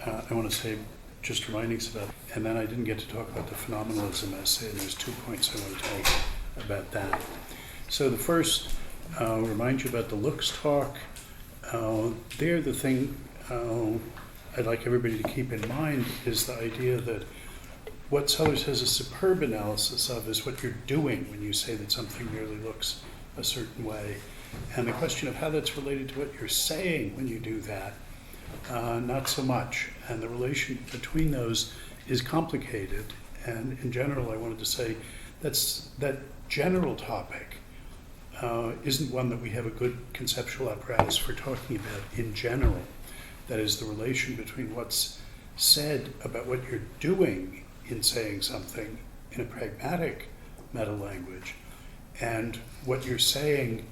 I want to say, just reminding us about, and then I didn't get to talk about the phenomenalism essay, and there's 2 points I want to make about that. So the first, remind you about the looks talk. There, the thing I'd like everybody to keep in mind is the idea that what Sellars has a superb analysis of is what you're doing when you say that something merely looks a certain way. And the question of how that's related to what you're saying when you do that, not so much. And the relation between those is complicated. And in general, I wanted to say that general topic isn't one that we have a good conceptual apparatus for talking about in general. That is the relation between what's said about what you're doing in saying something in a pragmatic meta-language and what you're saying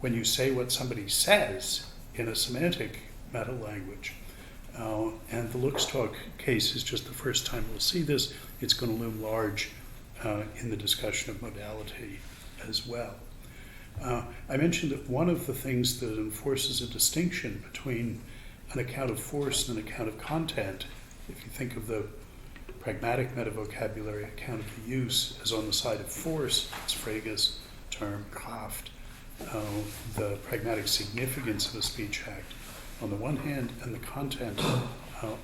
when you say what somebody says in a semantic meta-language. And the looks talk case is just the first time we'll see this. It's going to loom large in the discussion of modality as well. I mentioned that one of the things that enforces a distinction between an account of force and an account of content, if you think of the pragmatic meta-vocabulary account of the use as on the side of force, it's Frege's term, Kraft, the pragmatic significance of a speech act on the one hand and the content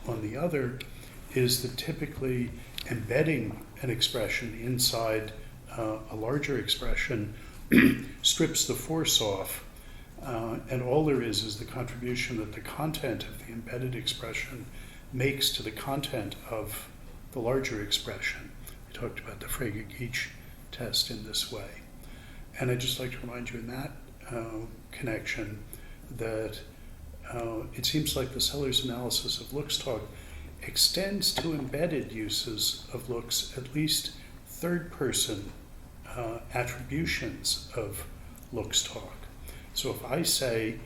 on the other, is that typically embedding an expression inside a larger expression strips the force off, and all there is the contribution that the content of the embedded expression makes to the content of the larger expression. We talked about the Frege-Geach test in this way. And I'd just like to remind you in that connection that it seems like the Sellars analysis of looks talk extends to embedded uses of looks, at least third-person attributions of looks talk. So if I say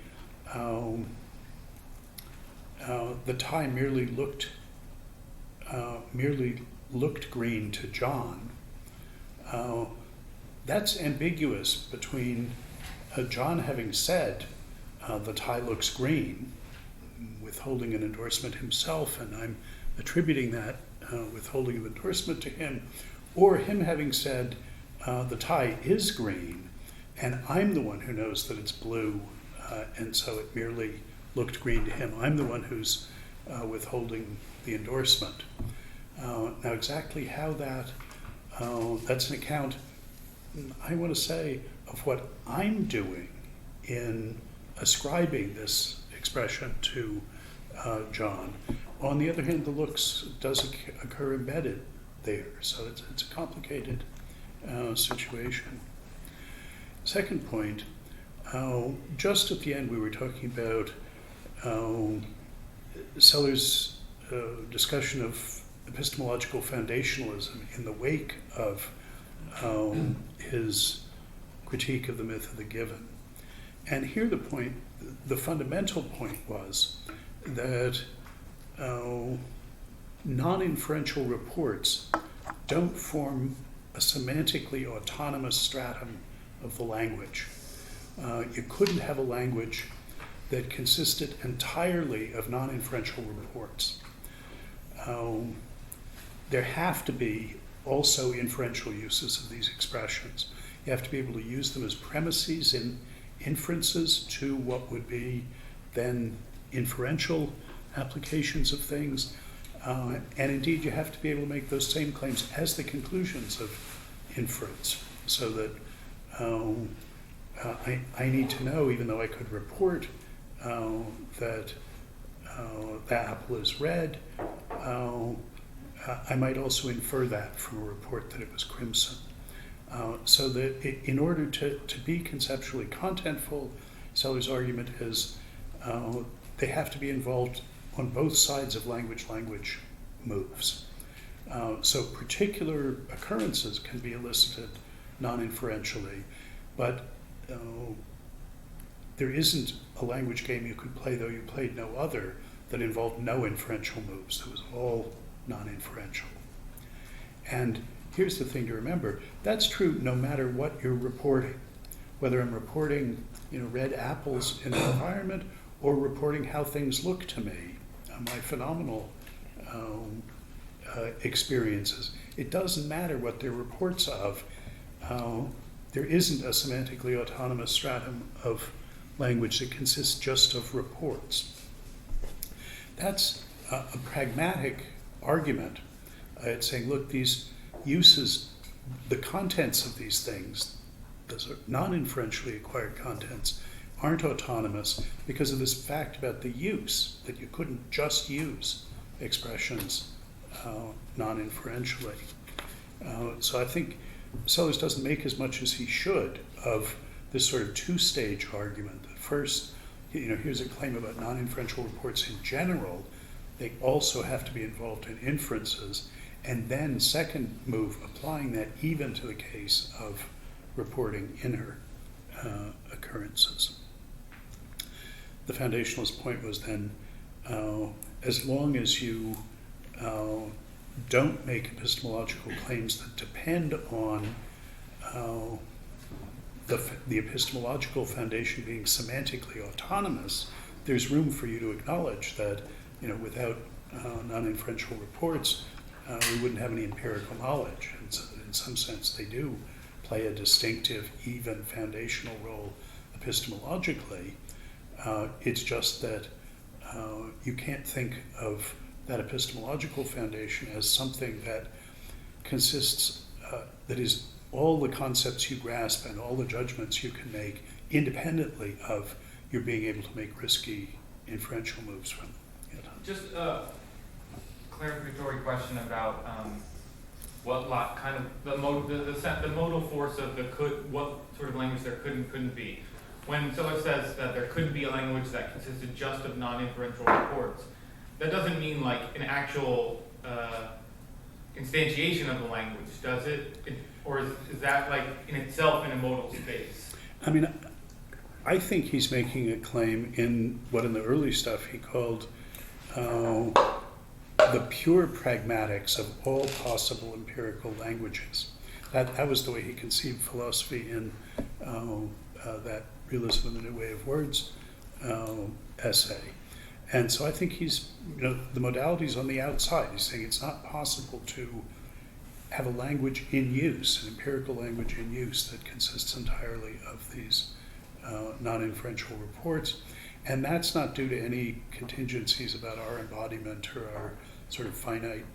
the tie merely looked green to John, that's ambiguous between John having said the tie looks green, withholding an endorsement himself, and I'm attributing that withholding of endorsement to him, or him having said the tie is green, and I'm the one who knows that it's blue, and so it merely looked green to him. I'm the one who's withholding the endorsement. Now exactly how that's an account, I want to say, of what I'm doing in ascribing this expression to John. On the other hand, the looks does occur embedded there, so it's a complicated situation. Second point, just at the end we were talking about Sellars' discussion of epistemological foundationalism in the wake of his critique of the myth of the given. And here the fundamental point was that non-inferential reports don't form a semantically autonomous stratum of the language. You couldn't have a language that consisted entirely of non-inferential reports. There have to be also inferential uses of these expressions. You have to be able to use them as premises in inferences to what would be then inferential applications of things. And indeed, you have to be able to make those same claims as the conclusions of inference, so that I need to know, even though I could report that the apple is red, I might also infer that from a report that it was crimson. So that in order to be conceptually contentful, Sellars' argument is they have to be involved on both sides of language-language moves. So particular occurrences can be elicited non-inferentially, but there isn't a language game you could play, though you played no other, that involved no inferential moves. It was all non-inferential. And here's the thing to remember, that's true no matter what you're reporting, whether I'm reporting red apples in the environment or reporting how things look to me. My phenomenal experiences. It doesn't matter what they're reports of. There isn't a semantically autonomous stratum of language that consists just of reports. That's a pragmatic argument. It's saying, look, these uses, the contents of these things, those are non-inferentially acquired contents, aren't autonomous because of this fact about the use, that you couldn't just use expressions non-inferentially. So I think Sellars doesn't make as much as he should of this sort of two-stage argument. First, here's a claim about non-inferential reports in general. They also have to be involved in inferences. And then second move, applying that even to the case of reporting inner occurrences. The foundationalist point was then, as long as you don't make epistemological claims that depend on the epistemological foundation being semantically autonomous, there's room for you to acknowledge that, without non-inferential reports, we wouldn't have any empirical knowledge. And so in some sense, they do play a distinctive, even foundational role epistemologically. It's just that you can't think of that epistemological foundation as something that consists, that is all the concepts you grasp and all the judgments you can make independently of your being able to make risky inferential moves from it. Just a clarificatory question about the modal force of the could, what sort of language there could and couldn't be. When Sellars says that there couldn't be a language that consisted just of non-inferential reports, that doesn't mean like an actual instantiation of the language, does it? Or is that like in itself in a modal space? I mean, I think he's making a claim in what in the early stuff he called the pure pragmatics of all possible empirical languages. That was the way he conceived philosophy in that Realism in the New Way of Words essay. And so I think he's, the modalities on the outside. He's saying it's not possible to have a language in use, an empirical language in use that consists entirely of these non-inferential reports. And that's not due to any contingencies about our embodiment or our sort of finite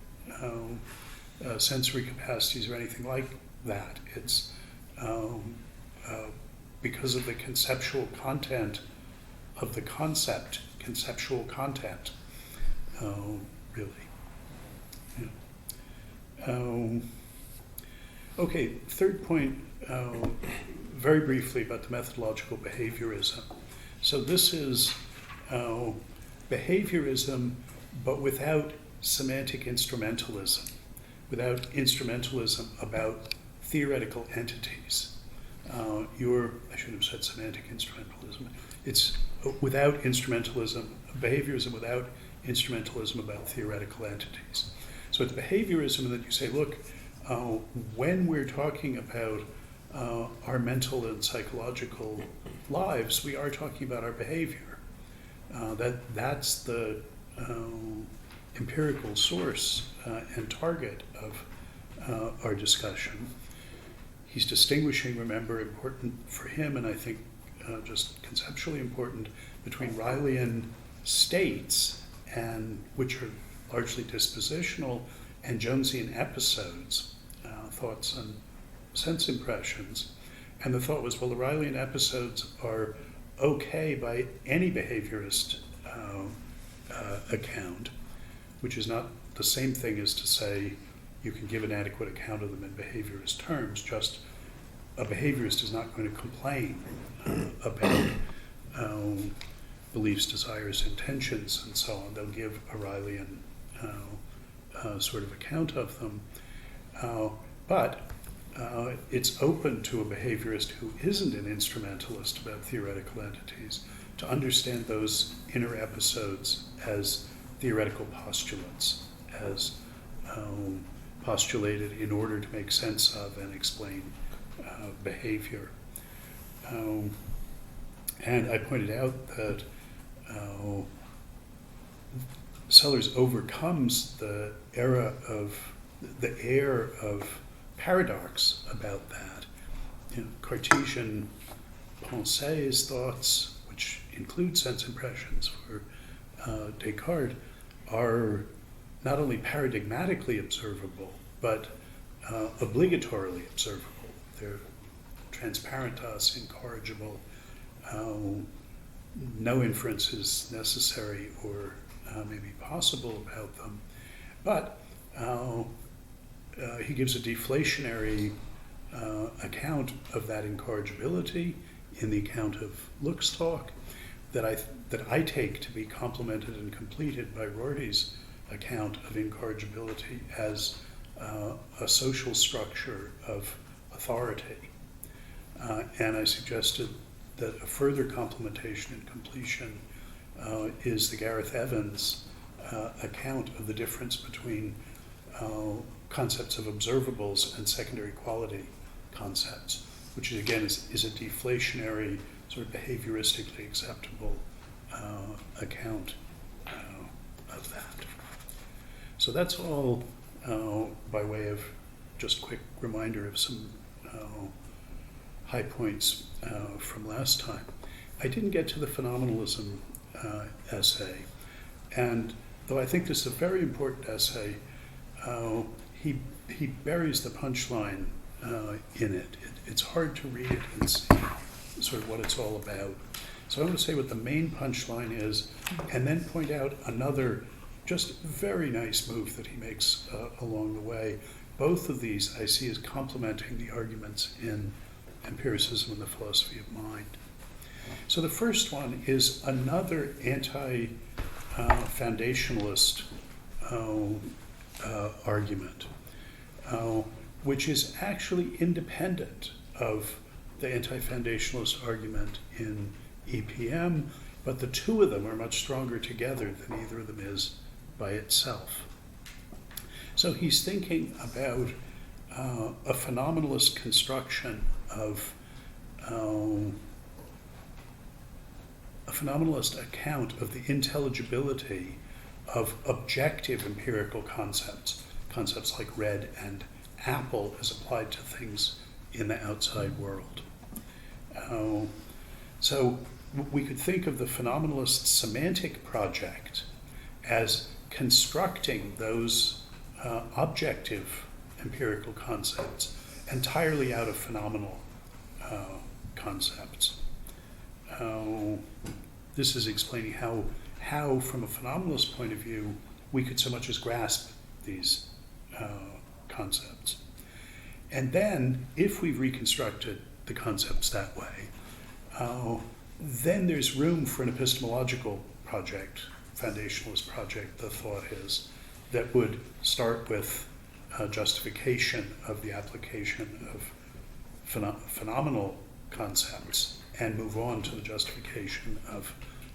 sensory capacities or anything like that. It's because of the conceptual content of the concept, conceptual content, really. Yeah. Okay, third point, very briefly about the methodological behaviorism. So this is behaviorism, but without semantic instrumentalism, without instrumentalism about theoretical entities. I should have said semantic instrumentalism. It's without instrumentalism, behaviorism without instrumentalism about theoretical entities. So it's behaviorism that you say, look, when we're talking about our mental and psychological lives, we are talking about our behavior. That's the empirical source and target of our discussion. He's distinguishing, remember, important for him, and I think just conceptually important, between Rileyan states, and which are largely dispositional, and Jonesian episodes, thoughts and sense impressions. And the thought was, well, the Rileyan episodes are okay by any behaviorist account, which is not the same thing as to say you can give an adequate account of them in behaviorist terms, just a behaviorist is not going to complain about beliefs, desires, intentions, and so on. They'll give a Rileyan sort of account of them. But it's open to a behaviorist who isn't an instrumentalist about theoretical entities to understand those inner episodes as theoretical postulates, as postulated in order to make sense of and explain behavior. And I pointed out that Sellars overcomes the air of paradox about that. Cartesian pensées, thoughts, which include sense impressions for Descartes, are not only paradigmatically observable, but obligatorily observable. They're transparent to us, incorrigible, no inference is necessary or maybe possible about them. But he gives a deflationary account of that incorrigibility in the account of looks talk that I take to be complemented and completed by Rorty's account of incorrigibility as a social structure of authority. And I suggested that a further complementation and completion is the Gareth Evans account of the difference between concepts of observables and secondary quality concepts, which again is a deflationary, sort of behavioristically acceptable account of that. So that's all by way of just quick reminder of some high points from last time. I didn't get to the phenomenalism essay, and though I think this is a very important essay, he buries the punchline in it. It's hard to read it and see sort of what it's all about. So I want to say what the main punchline is, and then point out another just very nice move that he makes along the way. Both of these I see as complementing the arguments in empiricism and the philosophy of mind. So the first one is another anti-foundationalist argument, which is actually independent of the anti-foundationalist argument in EPM, but the two of them are much stronger together than either of them is by itself. So he's thinking about a phenomenalist construction of a phenomenalist account of the intelligibility of objective empirical concepts like red and apple as applied to things in the outside world. So we could think of the phenomenalist semantic project as constructing those objective empirical concepts entirely out of phenomenal concepts. This is explaining how, from a phenomenalist point of view, we could so much as grasp these concepts. And then, if we've reconstructed the concepts that way, then there's room for an epistemological project, foundationalist project, the thought is, that would start with justification of the application of phenomenal concepts and move on to the justification of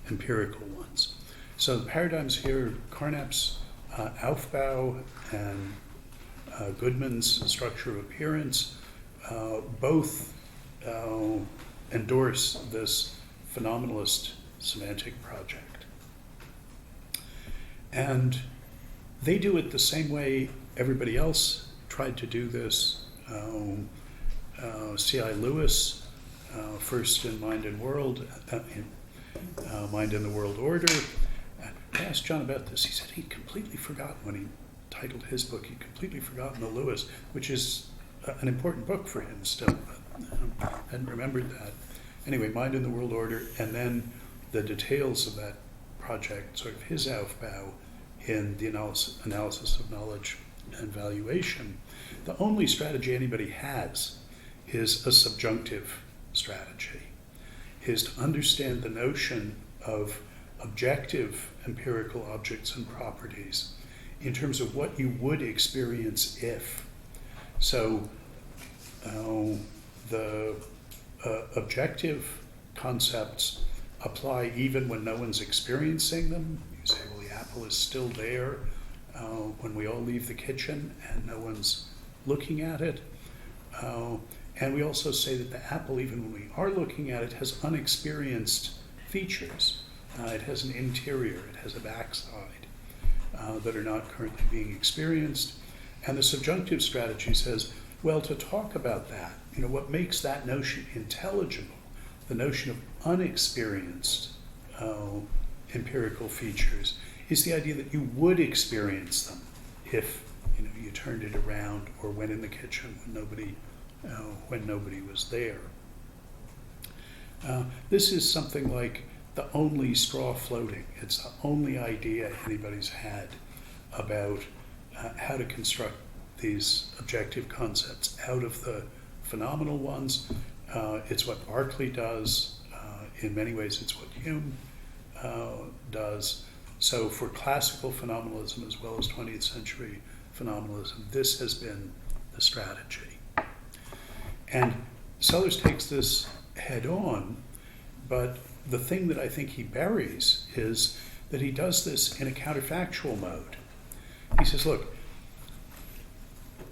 empirical ones. So the paradigms here, Carnap's Aufbau and Goodman's structure of appearance, both endorse this phenomenalist semantic project. And they do it the same way everybody else tried to do this. C.I. Lewis, first in Mind and World, Mind and the World Order. I asked John about this. He said he'd completely forgotten when he titled his book, he'd completely forgotten the Lewis, which is an important book for him still, but hadn't remembered that. Anyway, Mind and the World Order, and then the details of that project, sort of his Aufbau in the analysis of knowledge and valuation. The only strategy anybody has is a subjunctive strategy, is to understand the notion of objective empirical objects and properties in terms of what you would experience if. So the objective concepts apply even when no one's experiencing them. You say, well, the apple is still there when we all leave the kitchen and no one's looking at it. And we also say that the apple, even when we are looking at it, has unexperienced features. It has an interior, it has a backside. that are not currently being experienced. And the subjunctive strategy says, well, to talk about that, what makes that notion intelligible, the notion of unexperienced empirical features, is the idea that you would experience them if you turned it around or went in the kitchen when nobody was there. This is something like the only straw floating. It's the only idea anybody's had about how to construct these objective concepts out of the phenomenal ones. It's what Berkeley does. In many ways, it's what Hume does. So for classical phenomenalism as well as 20th century phenomenalism, this has been the strategy. And Sellars takes this head on, but the thing that I think he buries is that he does this in a counterfactual mode. He says, look,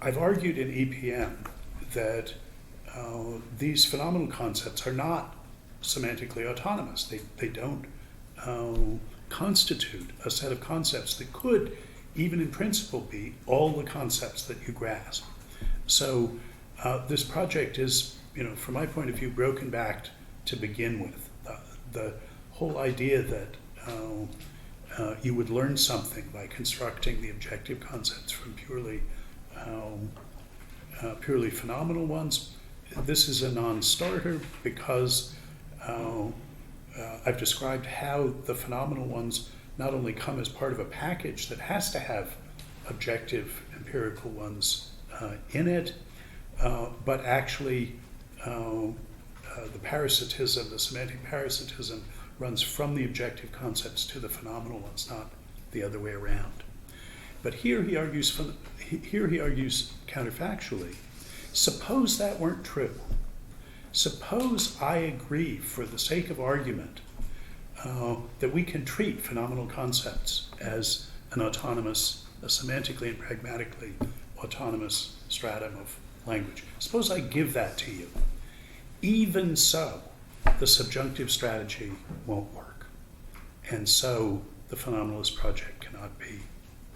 I've argued in EPM that these phenomenal concepts are not semantically autonomous. They don't constitute a set of concepts that could, even in principle, be all the concepts that you grasp. So this project is, from my point of view, broken back to begin with. The whole idea that you would learn something by constructing the objective concepts from purely phenomenal ones, this is a non-starter because I've described how the phenomenal ones not only come as part of a package that has to have objective empirical ones in it, but actually the parasitism, the semantic parasitism, runs from the objective concepts to the phenomenal ones, not the other way around. But here he argues counterfactually. Suppose that weren't true. Suppose I agree, for the sake of argument, that we can treat phenomenal concepts as a semantically and pragmatically autonomous stratum of language. Suppose I give that to you. Even so, the subjunctive strategy won't work. And so the phenomenalist project cannot be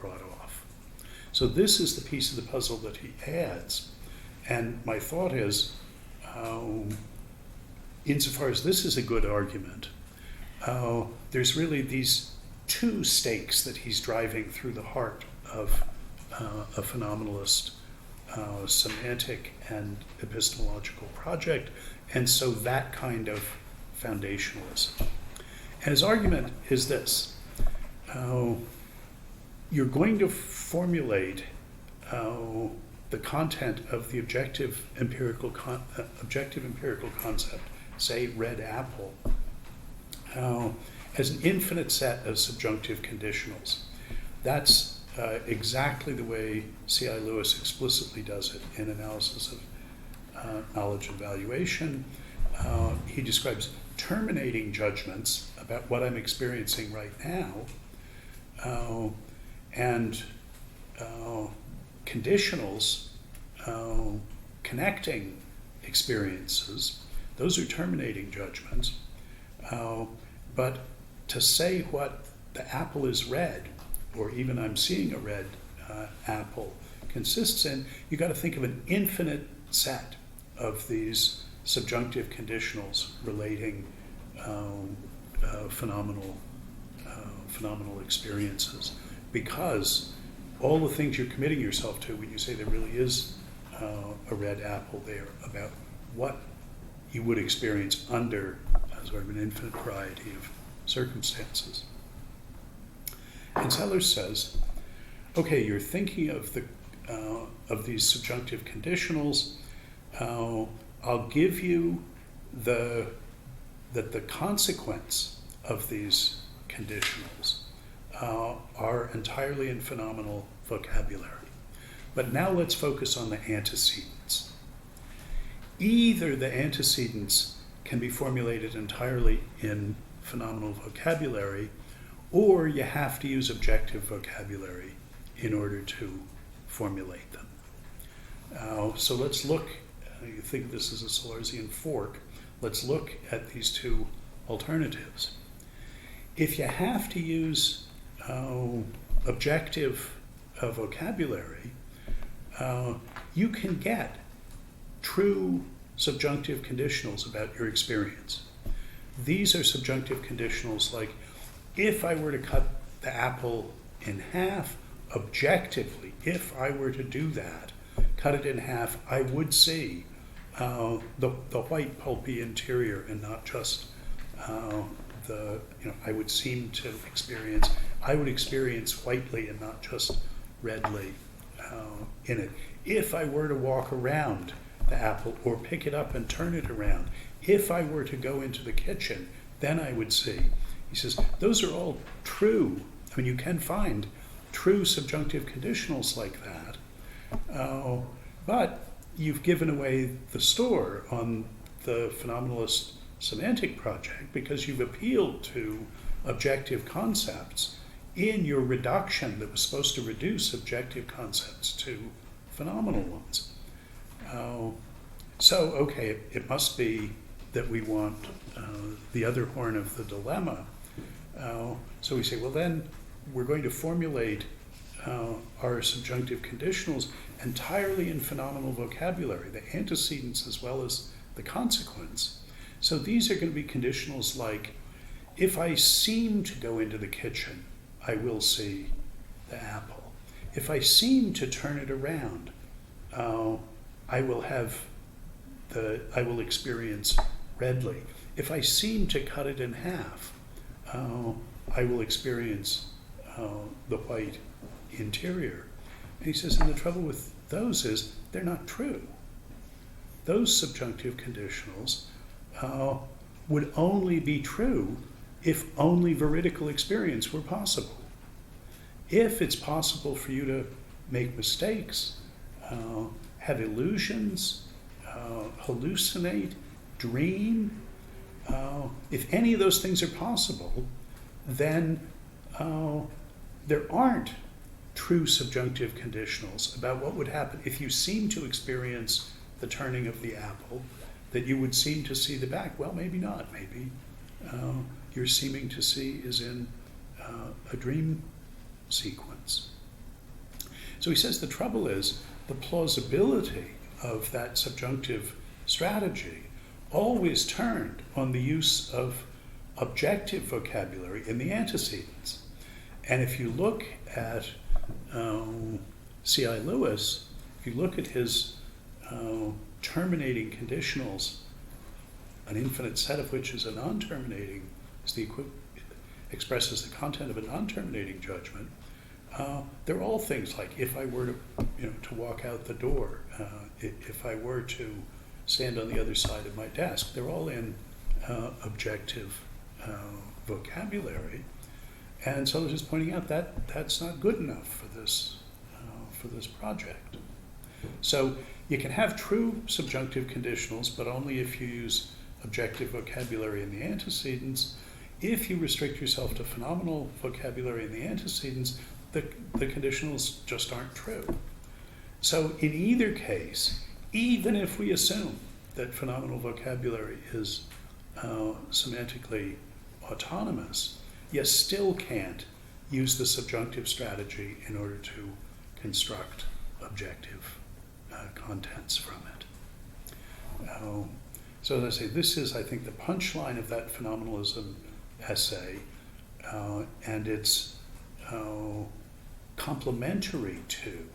brought off. So this is the piece of the puzzle that he adds. And my thought is, insofar as this is a good argument, there's really these two stakes that he's driving through the heart of a phenomenalist semantic and epistemological project, and so that kind of foundationalism. And his argument is this. You're going to formulate the content of the objective empirical concept, say red apple, as an infinite set of subjunctive conditionals. That's exactly the way C.I. Lewis explicitly does it in Analysis of Knowledge and Valuation. He describes terminating judgments about what I'm experiencing right now, and conditionals connecting experiences. Those are terminating judgments. But to say what the apple is red, or even I'm seeing a red apple, consists in, you got to think of an infinite set of these subjunctive conditionals relating phenomenal experiences, because all the things you're committing yourself to when you say there really is a red apple there, about what you would experience under sort of an infinite variety of circumstances. And Sellars says, okay, you're thinking of these subjunctive conditionals. I'll give you that the consequence of these conditionals are entirely in phenomenal vocabulary. But now let's focus on the antecedents. Either the antecedents can be formulated entirely in phenomenal vocabulary, or you have to use objective vocabulary in order to formulate them. So let's look, you think of this as a Sellarsian fork, let's look at these two alternatives. If you have to use objective vocabulary, you can get true subjunctive conditionals about your experience. These are subjunctive conditionals like, if I were to cut the apple in half, objectively, if I were to do that, cut it in half, I would see the white pulpy interior and not just I would experience whitely and not just redly in it. If I were to walk around the apple or pick it up and turn it around, if I were to go into the kitchen, then I would see. He says, those are all true. I mean, you can find true subjunctive conditionals like that, but you've given away the store on the phenomenalist semantic project because you've appealed to objective concepts in your reduction that was supposed to reduce objective concepts to phenomenal ones. So, okay, it must be that we want the other horn of the dilemma. So we say, well, then we're going to formulate our subjunctive conditionals entirely in phenomenal vocabulary, the antecedents as well as the consequence. So these are going to be conditionals like, if I seem to go into the kitchen, I will see the apple. If I seem to turn it around, I will experience redly. If I seem to cut it in half, I will experience the white interior. And he says, and the trouble with those is they're not true. Those subjunctive conditionals would only be true if only veridical experience were possible. If it's possible for you to make mistakes, have illusions, hallucinate, dream, if any of those things are possible, then there aren't true subjunctive conditionals about what would happen if you seem to experience the turning of the apple, that you would seem to see the back. Well, maybe not. Maybe your seeming to see is in a dream sequence. So he says the trouble is the plausibility of that subjunctive strategy always turned on the use of objective vocabulary in the antecedents. And if you look at C.I. Lewis, if you look at his terminating conditionals, an infinite set of which is a non-terminating, expresses the content of a non-terminating judgment, they're all things like, if I were to walk out the door, if I were to stand on the other side of my desk, they're all in objective vocabulary. And so they're just pointing out that that's not good enough for this project. So you can have true subjunctive conditionals, but only if you use objective vocabulary in the antecedents. If you restrict yourself to phenomenal vocabulary in the antecedents, the conditionals just aren't true. So in either case, even if we assume that phenomenal vocabulary is semantically autonomous, you still can't use the subjunctive strategy in order to construct objective contents from it. So as I say, this is, I think, the punchline of that phenomenalism essay, and it's complementary to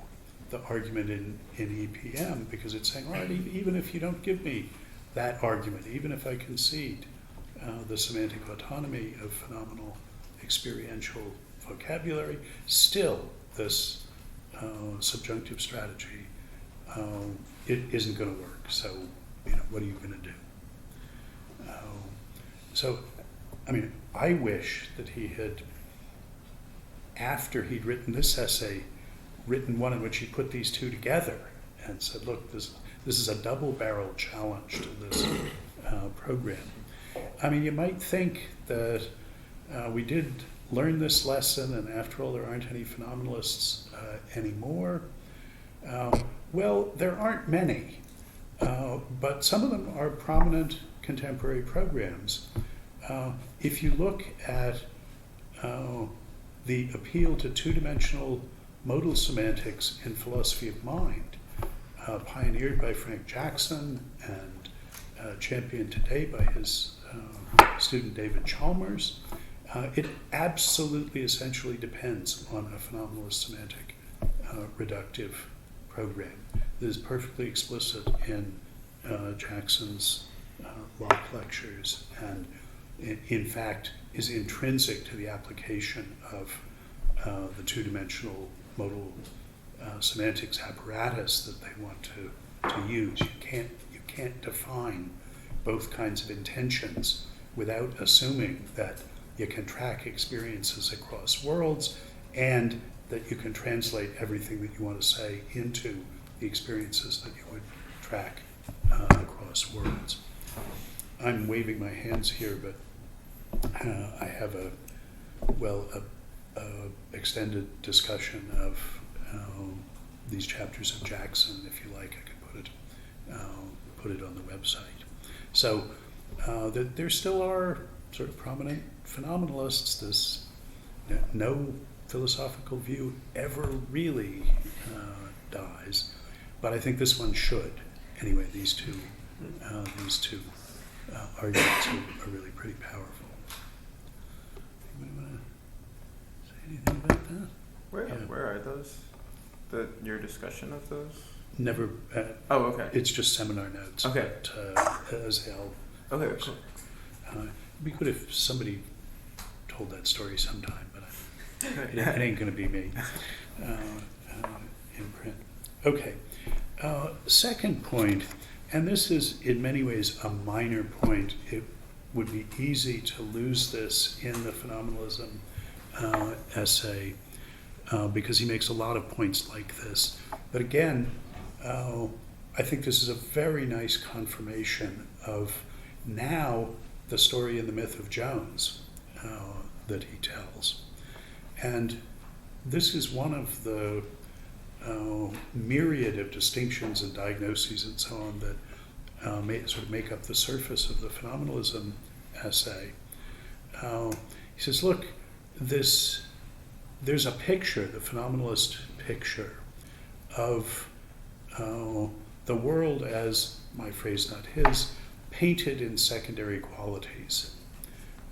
the argument in EPM, because it's saying, all right, even if you don't give me that argument, even if I concede the semantic autonomy of phenomenal experiential vocabulary, still this subjunctive strategy, it isn't going to work. So, what are you going to do? So, I mean, I wish that he had, after he'd written this essay, written one in which he put these two together and said, look, this is a double-barrel challenge to this program. I mean, you might think that we did learn this lesson, and after all, there aren't any phenomenalists anymore. Well, there aren't many, but some of them are prominent contemporary programs. If you look at the appeal to two-dimensional modal semantics in philosophy of mind, pioneered by Frank Jackson and championed today by his student David Chalmers, it absolutely essentially depends on a phenomenalist semantic reductive program that is perfectly explicit in Jackson's Locke lectures, and in fact is intrinsic to the application of the two-dimensional modal semantics apparatus that they want to use. You can't define both kinds of intentions without assuming that you can track experiences across worlds and that you can translate everything that you want to say into the experiences that you would track across worlds. I'm waving my hands here, but I have a extended discussion of these chapters of Jackson. If you like, I could put it on the website. So there still are sort of prominent phenomenalists. There's no philosophical view ever really dies, but I think this one should. Anyway, these two arguments are really pretty powerful. Anybody want to say anything about that? Where are those? Your discussion of those? Never. Oh, okay. It's just seminar notes. Okay. But, as Al. Okay, cool. It'd be good if somebody told that story sometime, but it ain't going to be me in print. Okay. Second point, and this is in many ways a minor point. It would be easy to lose this in the phenomenalism essay because he makes a lot of points like this. But again, I think this is a very nice confirmation of now the story in the myth of Jones that he tells. And this is one of the myriad of distinctions and diagnoses and so on that sort of make up the surface of the phenomenalism essay. He says, look, there's a picture, the phenomenalist picture, of the world as, my phrase not his, painted in secondary qualities,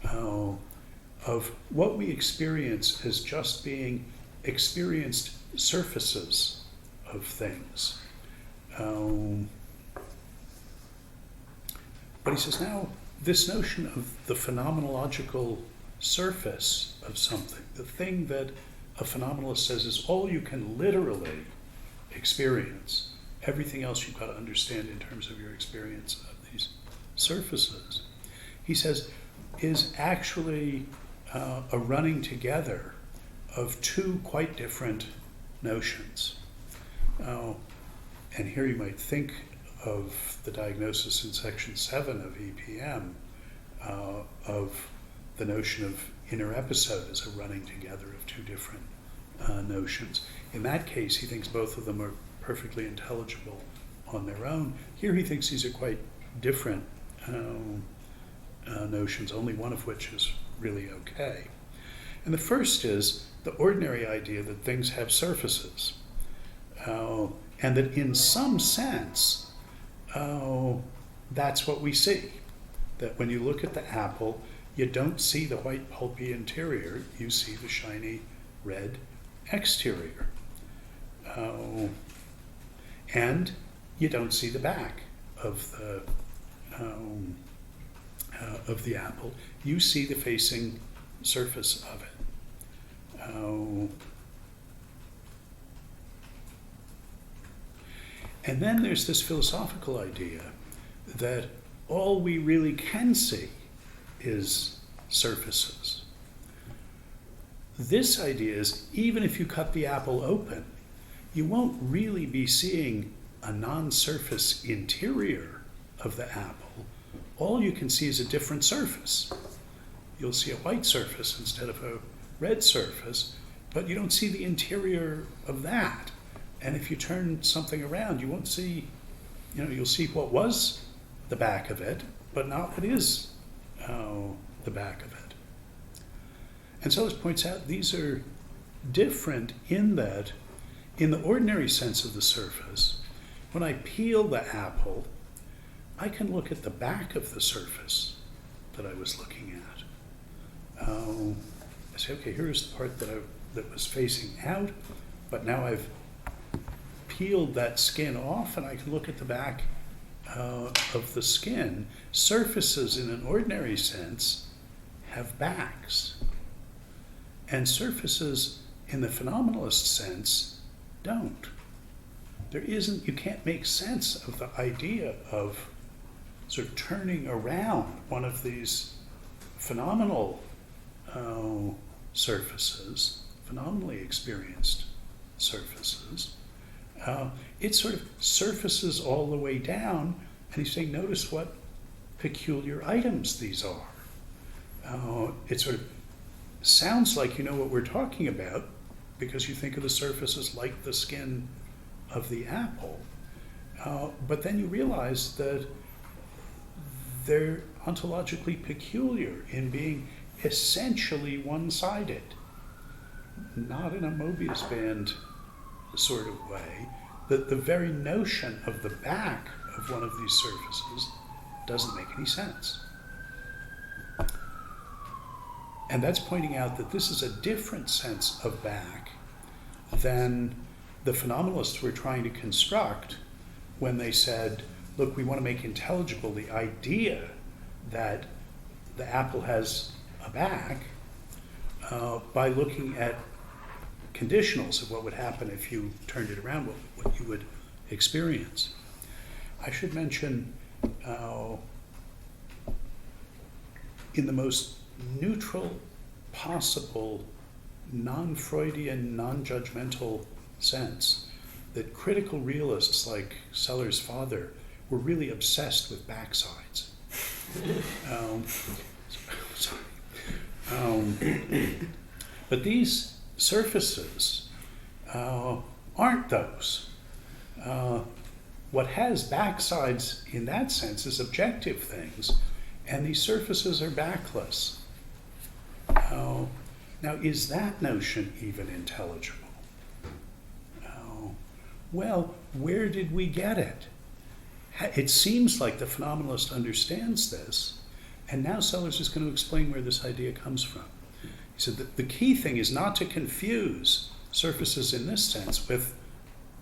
of what we experience as just being experienced surfaces of things. But he says now, this notion of the phenomenological surface of something, the thing that a phenomenalist says is all you can literally experience, everything else you've got to understand in terms of your experience of these surfaces, he says, is actually a running together of two quite different notions. And here you might think of the diagnosis in section 7 of EPM of the notion of inner episode as a running together of two different notions. In that case, he thinks both of them are perfectly intelligible on their own. Here he thinks these are quite different notions, only one of which is really okay. And the first is the ordinary idea that things have surfaces, and that in some sense, that's what we see. That when you look at the apple, you don't see the white pulpy interior, you see the shiny red exterior. And you don't see the back of the apple, you see the facing surface of it. And then there's this philosophical idea that all we really can see is surfaces. This idea is, even if you cut the apple open, you won't really be seeing a non-surface interior of the apple. All you can see is a different surface. You'll see a white surface instead of a red surface, but you don't see the interior of that. And if you turn something around, you won't see, you'll see what was the back of it, but not what is the back of it. And Sellars points out these are different in that, in the ordinary sense of the surface, when I peel the apple, I can look at the back of the surface that I was looking at. I say, okay, here's the part that was facing out, but now I've peeled that skin off and I can look at the back of the skin. Surfaces in an ordinary sense have backs, and surfaces in the phenomenalist sense don't. You can't make sense of the idea of sort of turning around one of these phenomenal surfaces, phenomenally experienced surfaces. It sort of surfaces all the way down, and he's saying, notice what peculiar items these are. It sort of sounds like you know what we're talking about because you think of the surface as like the skin of the apple. But then you realize that they're ontologically peculiar in being essentially one-sided, not in a Mobius band sort of way, that the very notion of the back of one of these surfaces doesn't make any sense. And that's pointing out that this is a different sense of back than the phenomenalists were trying to construct when they said, look, we want to make intelligible the idea that the apple has a back by looking at conditionals of what would happen if you turned it around, what you would experience. I should mention, in the most neutral possible, non-Freudian, non-judgmental sense, that critical realists like Sellars' father were really obsessed with backsides. But these surfaces aren't those. What has backsides in that sense is objective things, and these surfaces are backless. Now, is that notion even intelligible? Well, where did we get it? It seems like the phenomenalist understands this, and now Sellars is going to explain where this idea comes from. He said that the key thing is not to confuse surfaces in this sense with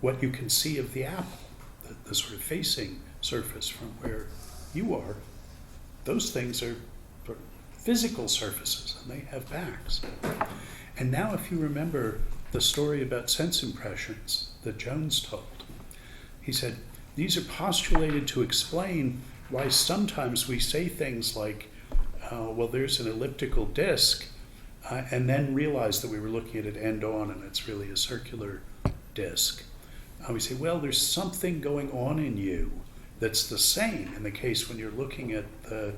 what you can see of the apple, the sort of facing surface from where you are. Those things are sort of physical surfaces, and they have backs. And now if you remember the story about sense impressions that Jones told, he said, these are postulated to explain why sometimes we say things like, well, there's an elliptical disc, and then realize that we were looking at it end on and it's really a circular disc. We say, well, there's something going on in you that's the same in the case when you're looking at the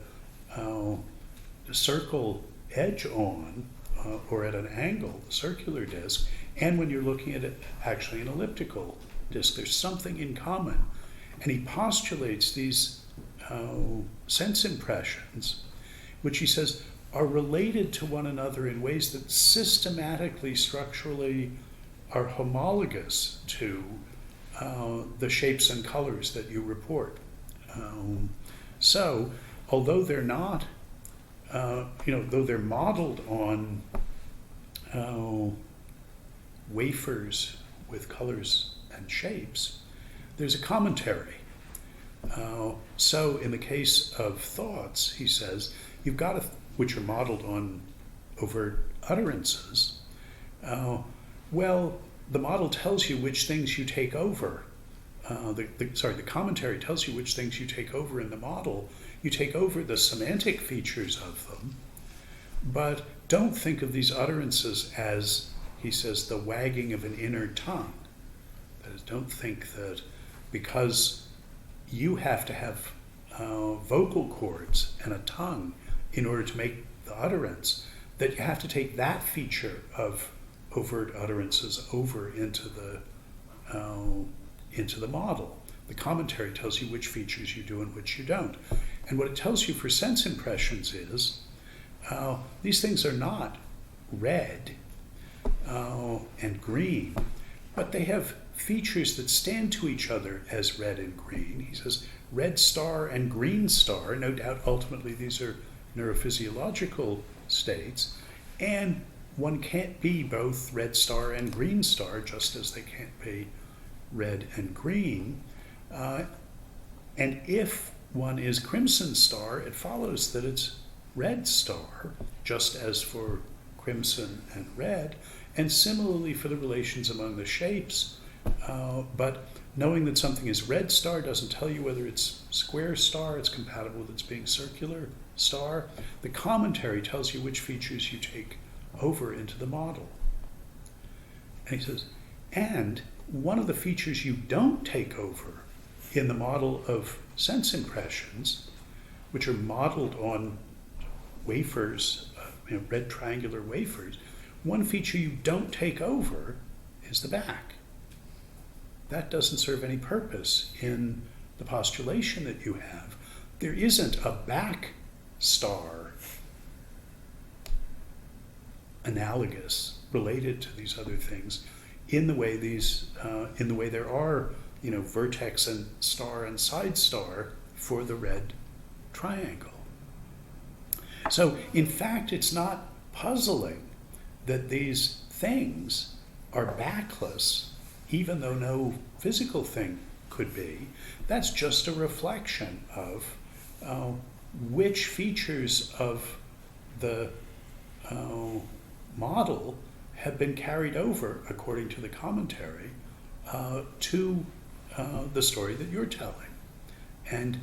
circle edge on, or at an angle, the circular disc, and when you're looking at it actually an elliptical disc. There's something in common. And he postulates these sense impressions, which he says are related to one another in ways that systematically, structurally are homologous to the shapes and colors that you report. So, although they're not, though they're modeled on wafers with colors and shapes, there's a commentary. So in the case of thoughts, he says, you've got which are modeled on overt utterances. Well, the model tells you which things you take over. The commentary tells you which things you take over in the model. You take over the semantic features of them, but don't think of these utterances as, he says, the wagging of an inner tongue. That is, don't think that because you have to have vocal cords and a tongue in order to make the utterance, that you have to take that feature of overt utterances over into the model. The commentary tells you which features you do and which you don't. And what it tells you for sense impressions is these things are not red and green, but they have features that stand to each other as red and green. He says red star and green star, no doubt ultimately these are neurophysiological states, and one can't be both red star and green star, just as they can't be red and green. And if one is crimson star, it follows that it's red star, just as for crimson and red, and similarly for the relations among the shapes. But knowing that something is red star doesn't tell you whether it's square star, it's compatible with its being circular star. The commentary tells you which features you take over into the model. And he says, and one of the features you don't take over in the model of sense impressions, which are modeled on wafers, red triangular wafers, one feature you don't take over is the back. That doesn't serve any purpose in the postulation that you have. There isn't a back star analogous, related to these other things, in the way there are, vertex and star and side star for the red triangle. So, in fact, it's not puzzling that these things are backless, even though no physical thing could be. That's just a reflection of which features of the model have been carried over, according to the commentary, to the story that you're telling. And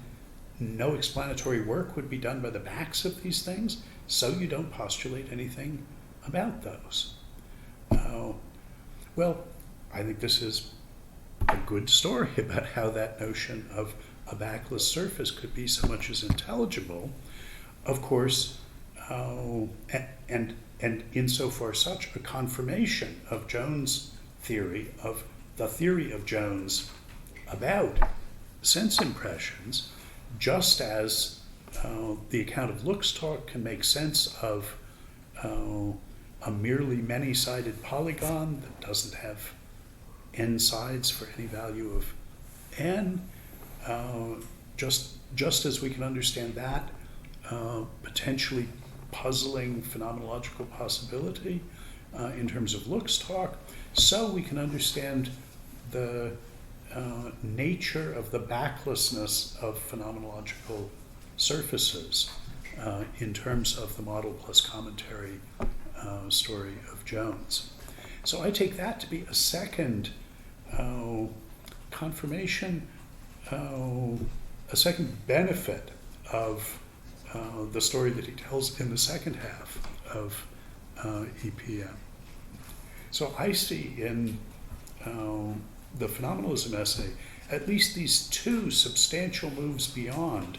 no explanatory work would be done by the backs of these things, so you don't postulate anything about those. Well, I think this is a good story about how that notion of a backless surface could be so much as intelligible. Of course, and insofar such a confirmation of Jones' theory, of the theory of Jones about sense impressions, just as the account of looks talk can make sense of a merely many-sided polygon that doesn't have n sides for any value of n, just as we can understand that potentially puzzling phenomenological possibility in terms of looks talk, so we can understand the nature of the backlessness of phenomenological surfaces in terms of the model plus commentary story of Jones. So I take that to be a second confirmation, a second benefit of the story that he tells in the second half of EPM. So I see in the phenomenalism essay at least these two substantial moves beyond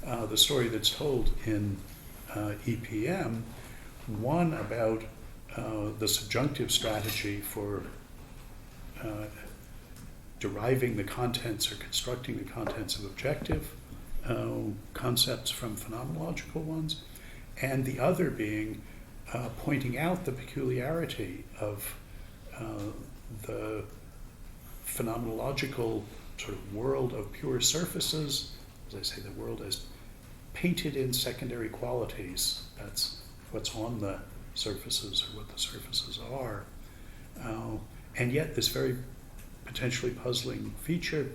the story that's told in EPM, one about the subjunctive strategy for deriving the contents or constructing the contents of objective concepts from phenomenological ones, and the other being pointing out the peculiarity of the phenomenological sort of world of pure surfaces, as I say, the world as painted in secondary qualities. That's what's on the surfaces or what the surfaces are. And yet this very potentially puzzling feature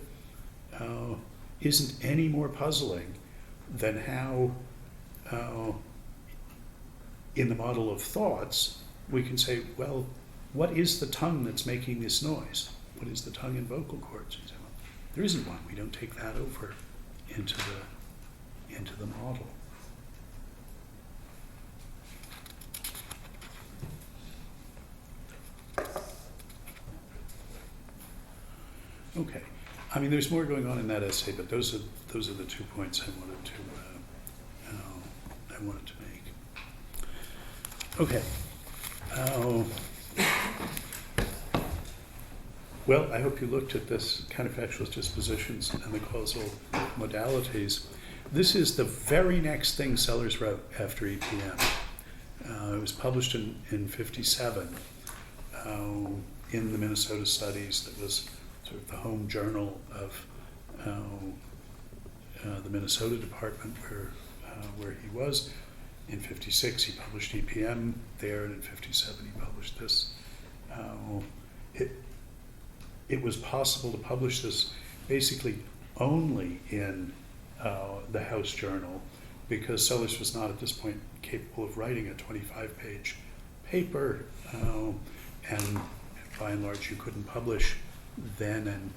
isn't any more puzzling than how in the model of thoughts we can say, well, what is the tongue that's making this noise? What is the tongue and vocal cords? You say, well, there isn't one. We don't take that over into the model. Okay. I mean, there's more going on in that essay, but those are the 2 points I wanted to make. Okay. Well, I hope you looked at this counterfactuals, dispositions, and the causal modalities. This is the very next thing Sellars wrote after EPM. It was published in 57 in the Minnesota Studies, that was sort of the home journal of the Minnesota department where he was. In 56 he published EPM there, and in 57 he published this. It was possible to publish this basically only in the House Journal, because Sellars was not at this point capable of writing a 25-page paper, and by and large you couldn't publish then, and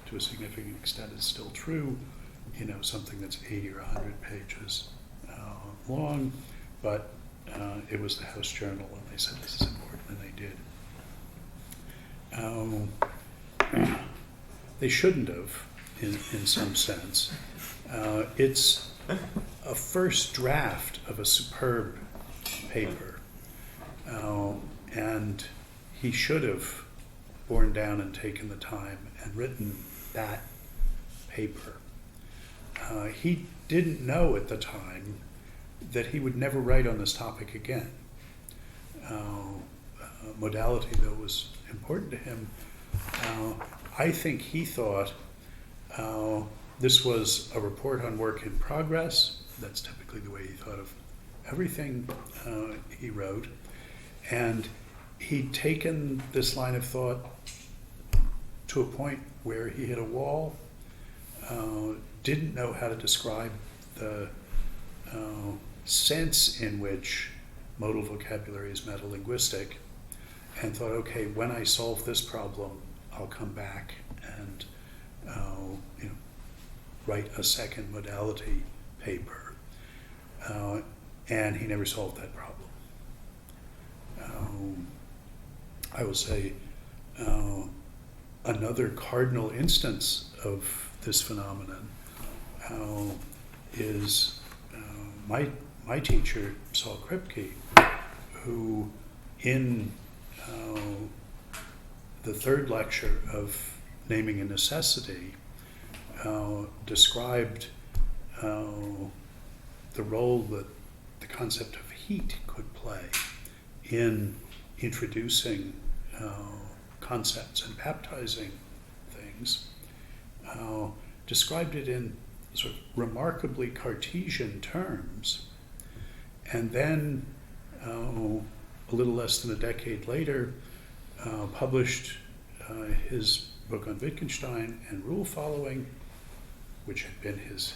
to a significant extent it's still true, something that's 80 or 100 pages long, but it was the House Journal, and they said this is important, and they did. They shouldn't have, in some sense. It's a first draft of a superb paper, and he should have borne down and taken the time and written that paper. He didn't know at the time that he would never write on this topic again. Modality, though, was important to him. I think he thought this was a report on work in progress. That's typically the way he thought of everything he wrote. And he'd taken this line of thought to a point where he hit a wall, didn't know how to describe the sense in which modal vocabulary is metalinguistic, and thought, okay, when I solve this problem, I'll come back and write a second modality paper. And he never solved that problem. I will say another cardinal instance of this phenomenon is my teacher, Saul Kripke, who in the third lecture of Naming a Necessity described the role that the concept of heat could play in introducing concepts and baptizing things, described it in sort of remarkably Cartesian terms, and then a little less than a decade later published his book on Wittgenstein and rule following, which had been his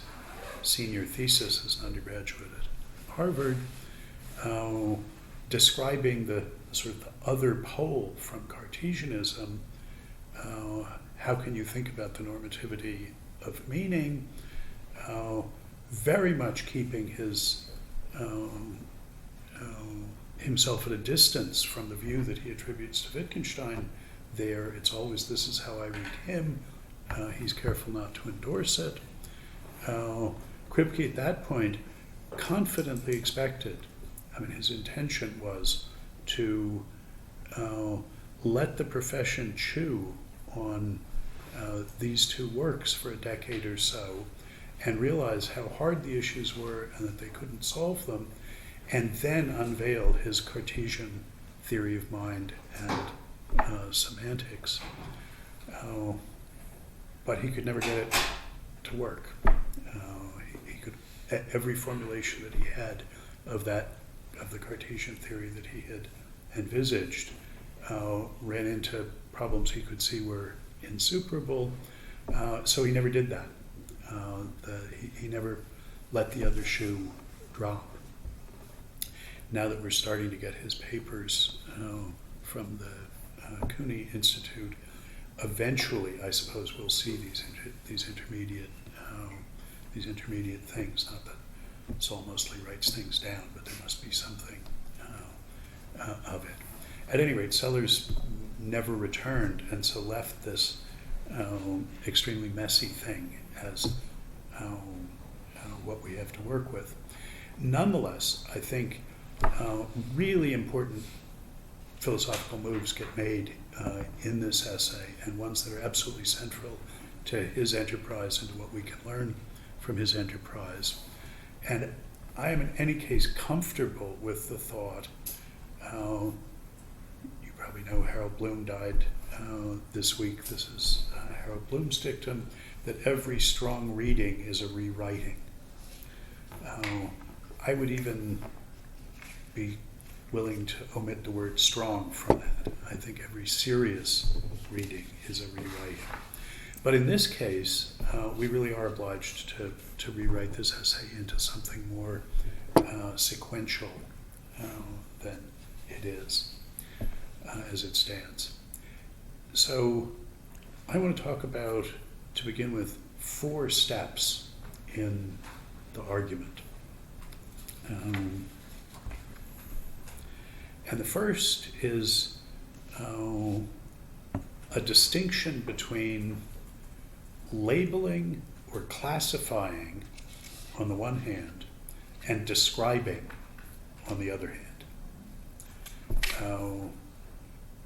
senior thesis as an undergraduate at Harvard, describing the sort of the other pole from Cartesianism. How can you think about the normativity of meaning? Very much keeping himself at a distance from the view that he attributes to Wittgenstein there. It's always, this is how I read him. He's careful not to endorse it. Kripke at that point confidently expected, his intention was to let the profession chew on these two works for a decade or so, and realize how hard the issues were and that they couldn't solve them, and then unveiled his Cartesian theory of mind and semantics. But he could never get it to work. Every formulation that he had of the Cartesian theory that he had envisaged ran into problems he could see were insuperable. So he never did that. He never let the other shoe drop. Now that we're starting to get his papers from the Cooney Institute, eventually, I suppose, we'll see these intermediate things. Not that Saul mostly writes things down, but there must be something of it. At any rate, Sellars never returned, and so left this extremely messy thing as what we have to work with. Nonetheless, I think really important philosophical moves get made in this essay, and ones that are absolutely central to his enterprise and to what we can learn from his enterprise. And I am in any case comfortable with the thought, you probably know Harold Bloom died this week. This is Harold Bloom's dictum, that every strong reading is a rewriting. I would even be willing to omit the word strong from that. I think every serious reading is a rewriting. But in this case, we really are obliged to rewrite this essay into something more sequential than it is as it stands. So I want to talk about, to begin with, 4 steps in the argument. And the first is a distinction between labeling or classifying on the one hand and describing on the other hand.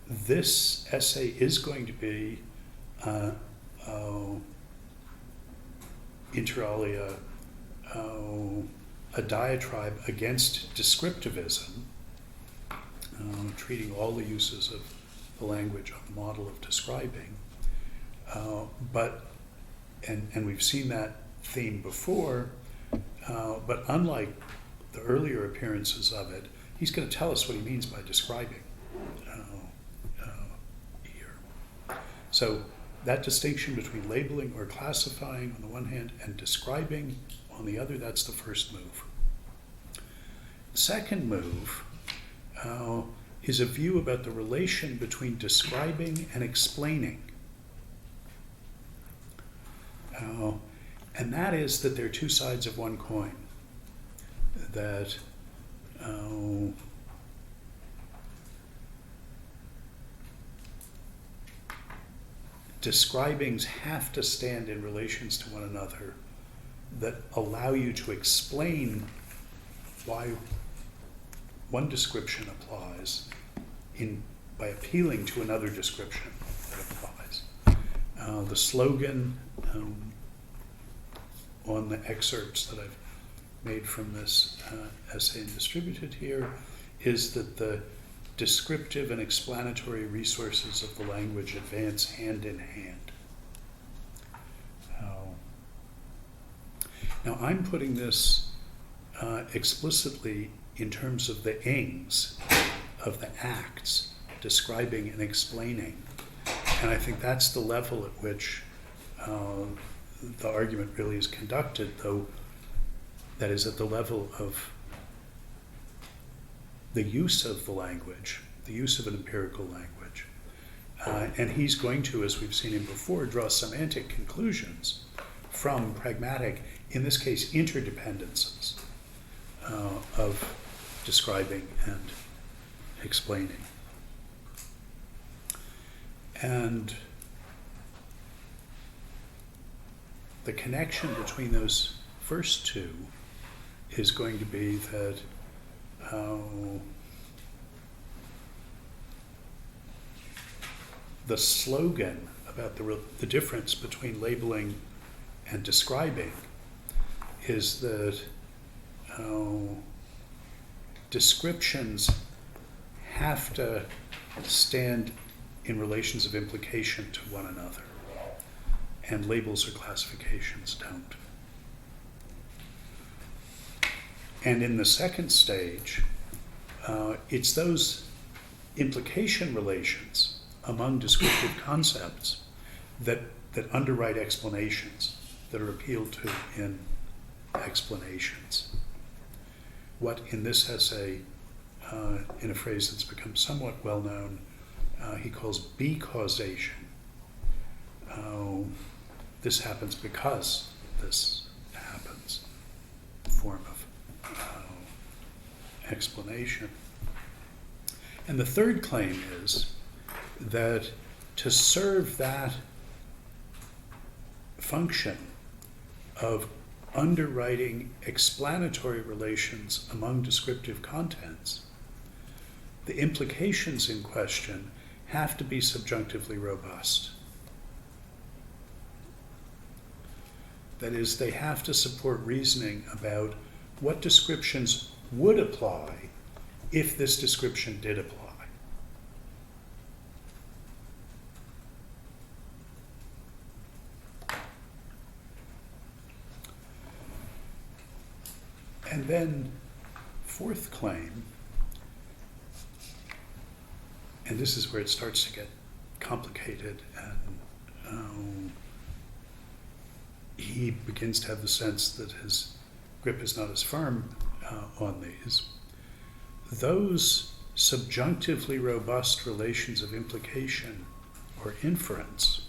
This essay is going to be inter alia a diatribe against descriptivism, treating all the uses of the language on the model of describing. And we've seen that theme before, but unlike the earlier appearances of it, he's going to tell us what he means by describing here. So that distinction between labeling or classifying on the one hand and describing on the other, that's the first move. The second move is a view about the relation between describing and explaining. And that is that they're 2 sides of one coin. That describings have to stand in relations to one another that allow you to explain why one description applies by appealing to another description that applies. The slogan on the excerpts that I've made from this essay and distributed here is that the descriptive and explanatory resources of the language advance hand in hand. Now I'm putting this explicitly in terms of the ings of the acts, describing and explaining. And I think that's the level at which the argument really is conducted, though that is at the level of the use of the language, the use of an empirical language. And he's going to, as we've seen him before, draw semantic conclusions from pragmatic, in this case, interdependencies of describing and explaining. And the connection between those first 2 is going to be that the slogan about the difference between labeling and describing is that descriptions have to stand in relations of implication to one another, and labels or classifications don't. And in the second stage, it's those implication relations among descriptive concepts that underwrite explanations, that are appealed to in explanations. What in this essay, in a phrase that's become somewhat well known, he calls B-causation. This happens because this happens, form of explanation. And the third claim is that to serve that function of underwriting explanatory relations among descriptive contents, the implications in question have to be subjunctively robust. That is, they have to support reasoning about what descriptions would apply if this description did apply. And then, fourth claim, and this is where it starts to get complicated, and he begins to have the sense that his grip is not as firm on these. Those subjunctively robust relations of implication or inference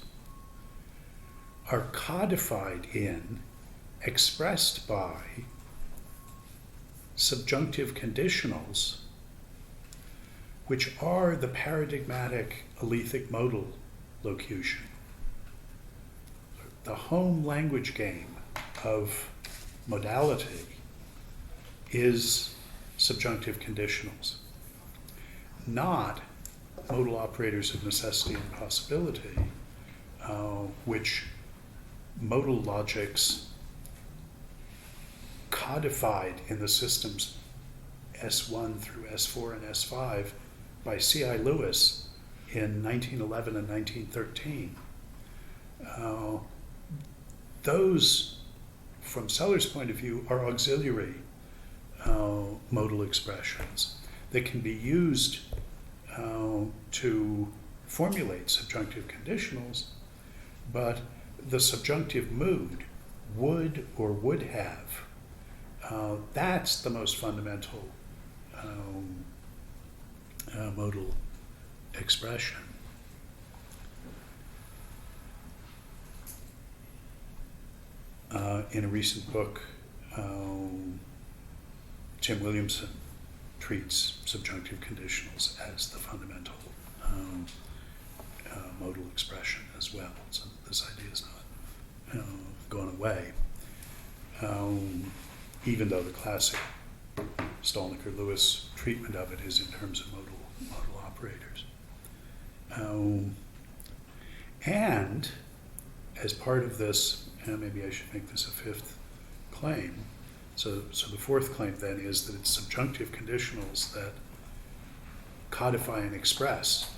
are codified in, expressed by, subjunctive conditionals, which are the paradigmatic Alethic modal locution. The home language game of modality is subjunctive conditionals, not modal operators of necessity and possibility, which modal logics codified in the systems S1 through S4 and S5 by C.I. Lewis in 1911 and 1913. Those, from Sellars' point of view, are auxiliary modal expressions. They can be used to formulate subjunctive conditionals, but the subjunctive mood, would or would have, that's the most fundamental modal expression. In a recent book, Tim Williamson treats subjunctive conditionals as the fundamental modal expression as well. So this idea is not gone away, even though the classic Stolniker-Lewis treatment of it is in terms of modal operators. And as part of this, and maybe I should make this a fifth claim, so the fourth claim then is that it's subjunctive conditionals that codify and express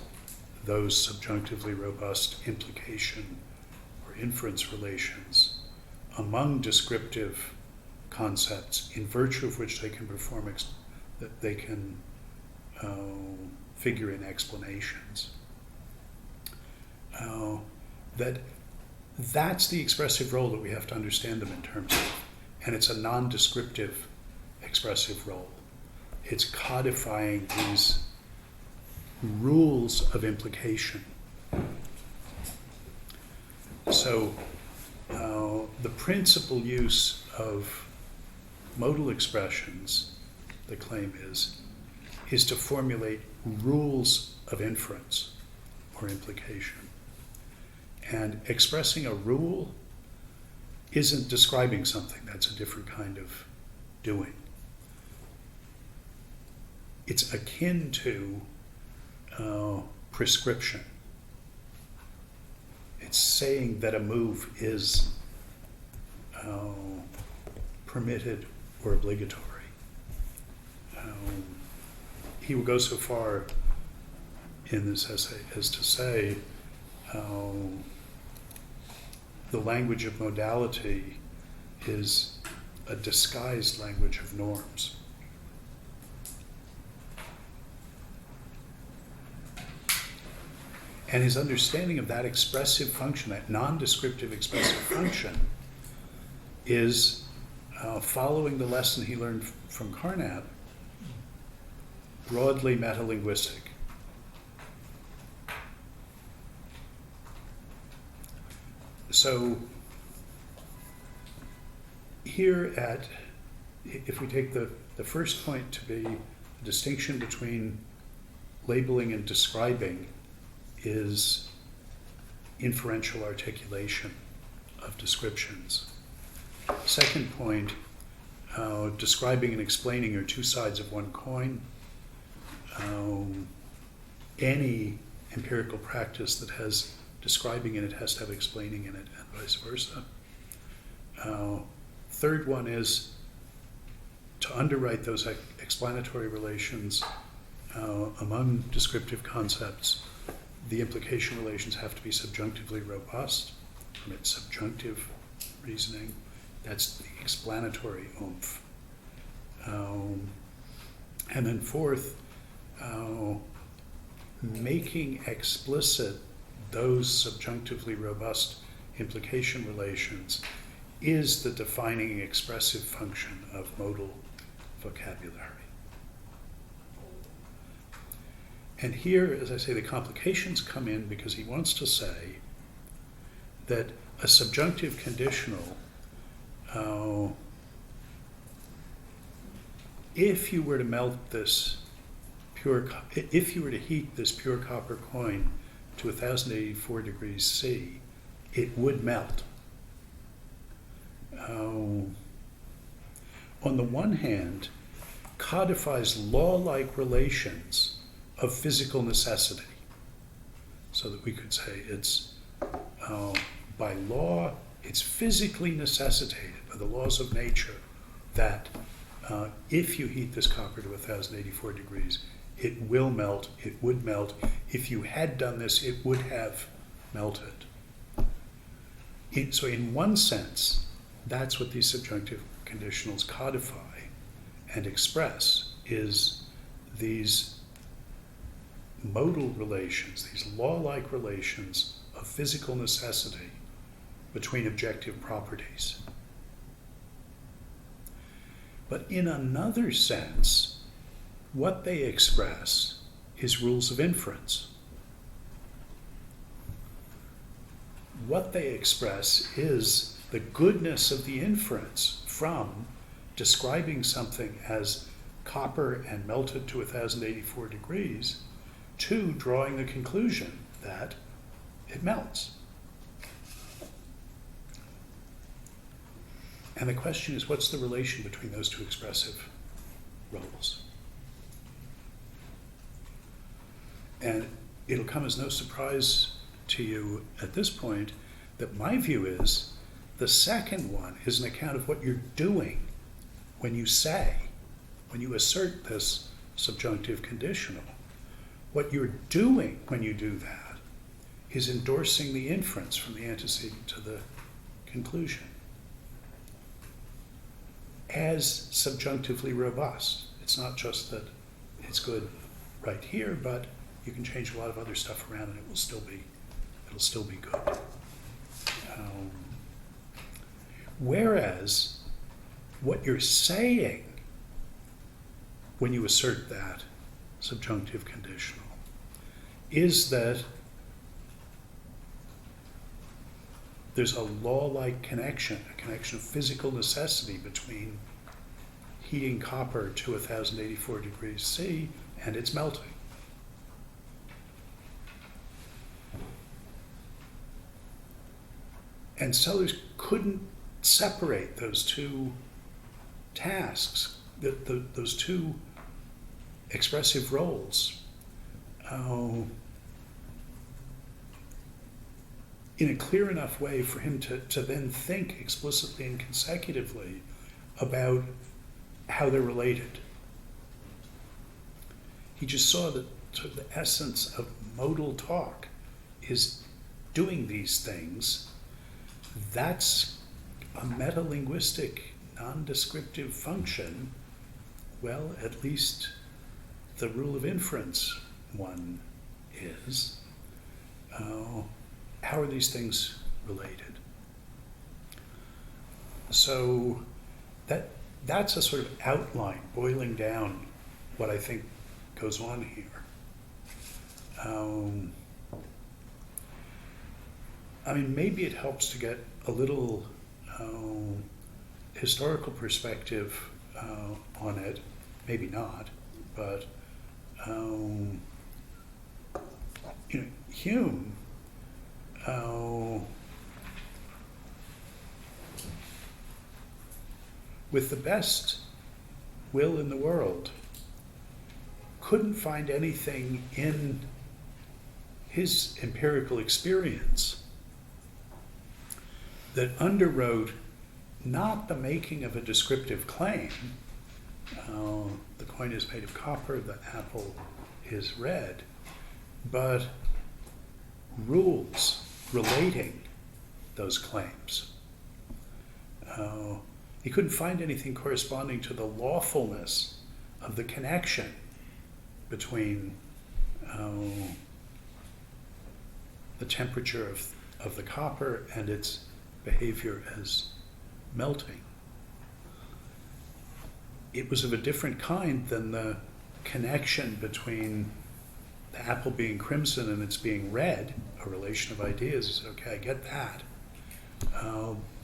those subjunctively robust implication or inference relations among descriptive concepts in virtue of which they can perform, that they can figure in explanations. That's the expressive role that we have to understand them in terms of, and it's a non-descriptive expressive role. It's codifying these rules of implication. So the principal use of modal expressions, the claim is to formulate rules of inference or implication. And expressing a rule isn't describing something. That's a different kind of doing. It's akin to prescription. It's saying that a move is permitted or obligatory. He would go so far in this essay as to say the language of modality is a disguised language of norms. And his understanding of that expressive function, that non-descriptive expressive function, is following the lesson he learned from Carnap, broadly metalinguistic. So here if we take the first point to be the distinction between labeling and describing is inferential articulation of descriptions. Second point, describing and explaining are two sides of one coin. Any empirical practice that has describing in it has to have explaining in it, and vice versa. Third one is to underwrite those explanatory relations among descriptive concepts, the implication relations have to be subjunctively robust, permit subjunctive reasoning. That's the explanatory oomph. And then fourth, making explicit those subjunctively robust implication relations is the defining expressive function of modal vocabulary. And here, as I say, the complications come in because he wants to say that a subjunctive conditional, if you were to melt this if you were to heat this pure copper coin to 1084 degrees C, it would melt. On the one hand, codifies law-like relations of physical necessity, so that we could say it's by law, it's physically necessitated by the laws of nature that if you heat this copper to 1084 degrees, it will melt, it would melt. If you had done this, it would have melted. So in one sense, that's what these subjunctive conditionals codify and express, is these modal relations, these law-like relations of physical necessity between objective properties. But in another sense, what they express is rules of inference. What they express is the goodness of the inference from describing something as copper and melted to 1084 degrees to drawing the conclusion that it melts. And the question is, what's the relation between those two expressive roles? And it'll come as no surprise to you at this point that my view is the second one is an account of what you're doing when you assert this subjunctive conditional. What you're doing when you do that is endorsing the inference from the antecedent to the conclusion as subjunctively robust. It's not just that it's good right here, but you can change a lot of other stuff around and it'll still be good. Whereas what you're saying when you assert that subjunctive conditional is that there's a law-like connection, a connection of physical necessity between heating copper to 1084 degrees C and its melting. And Sellars couldn't separate those two tasks, those two expressive roles, in a clear enough way for him to then think explicitly and consecutively about how they're related. He just saw that sort of the essence of modal talk is doing these things. That's a metalinguistic, non-descriptive function. Well, at least the rule of inference one is. How are these things related? So that's a sort of outline, boiling down what I think goes on here. I mean, maybe it helps to get a little historical perspective on it. Maybe not, but Hume, with the best will in the world, couldn't find anything in his empirical experience that underwrote not the making of a descriptive claim, the coin is made of copper, the apple is red, but rules relating those claims. He couldn't find anything corresponding to the lawfulness of the connection between the temperature of the copper and its behavior as melting. It was of a different kind than the connection between the apple being crimson and it's being red, a relation of ideas. He said, okay, I get that.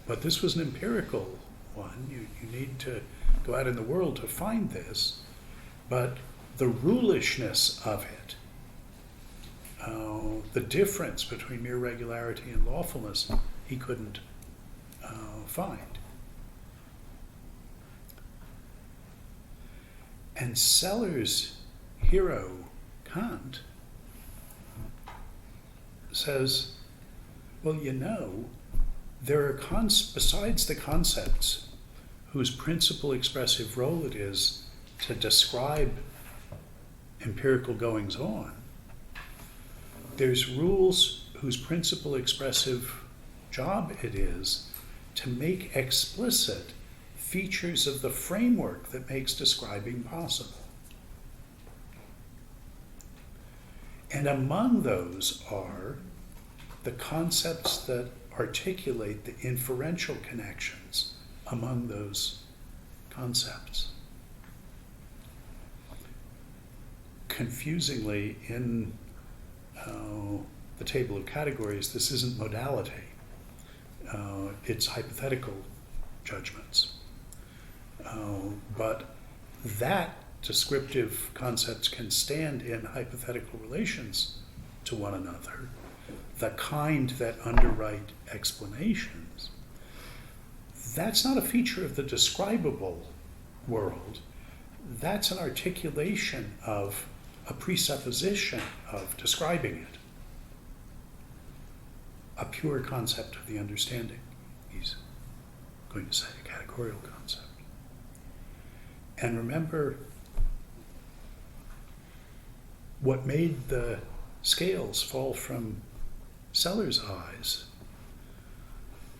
But this was an empirical one. You need to go out in the world to find this. But the rulishness of it, the difference between mere regularity and lawfulness, he couldn't find. And Sellars' hero, Kant, says, well, there are besides the concepts whose principal expressive role it is to describe empirical goings-on, there's rules whose principal expressive job it is to make explicit features of the framework that makes describing possible. And among those are the concepts that articulate the inferential connections among those concepts. Confusingly, in the table of categories, this isn't modality. It's hypothetical judgments. But that descriptive concepts can stand in hypothetical relations to one another, the kind that underwrite explanations. That's not a feature of the describable world. That's an articulation of a presupposition of describing it, a pure concept of the understanding. He's going to say a categorical concept. And remember, what made the scales fall from Sellars' eyes,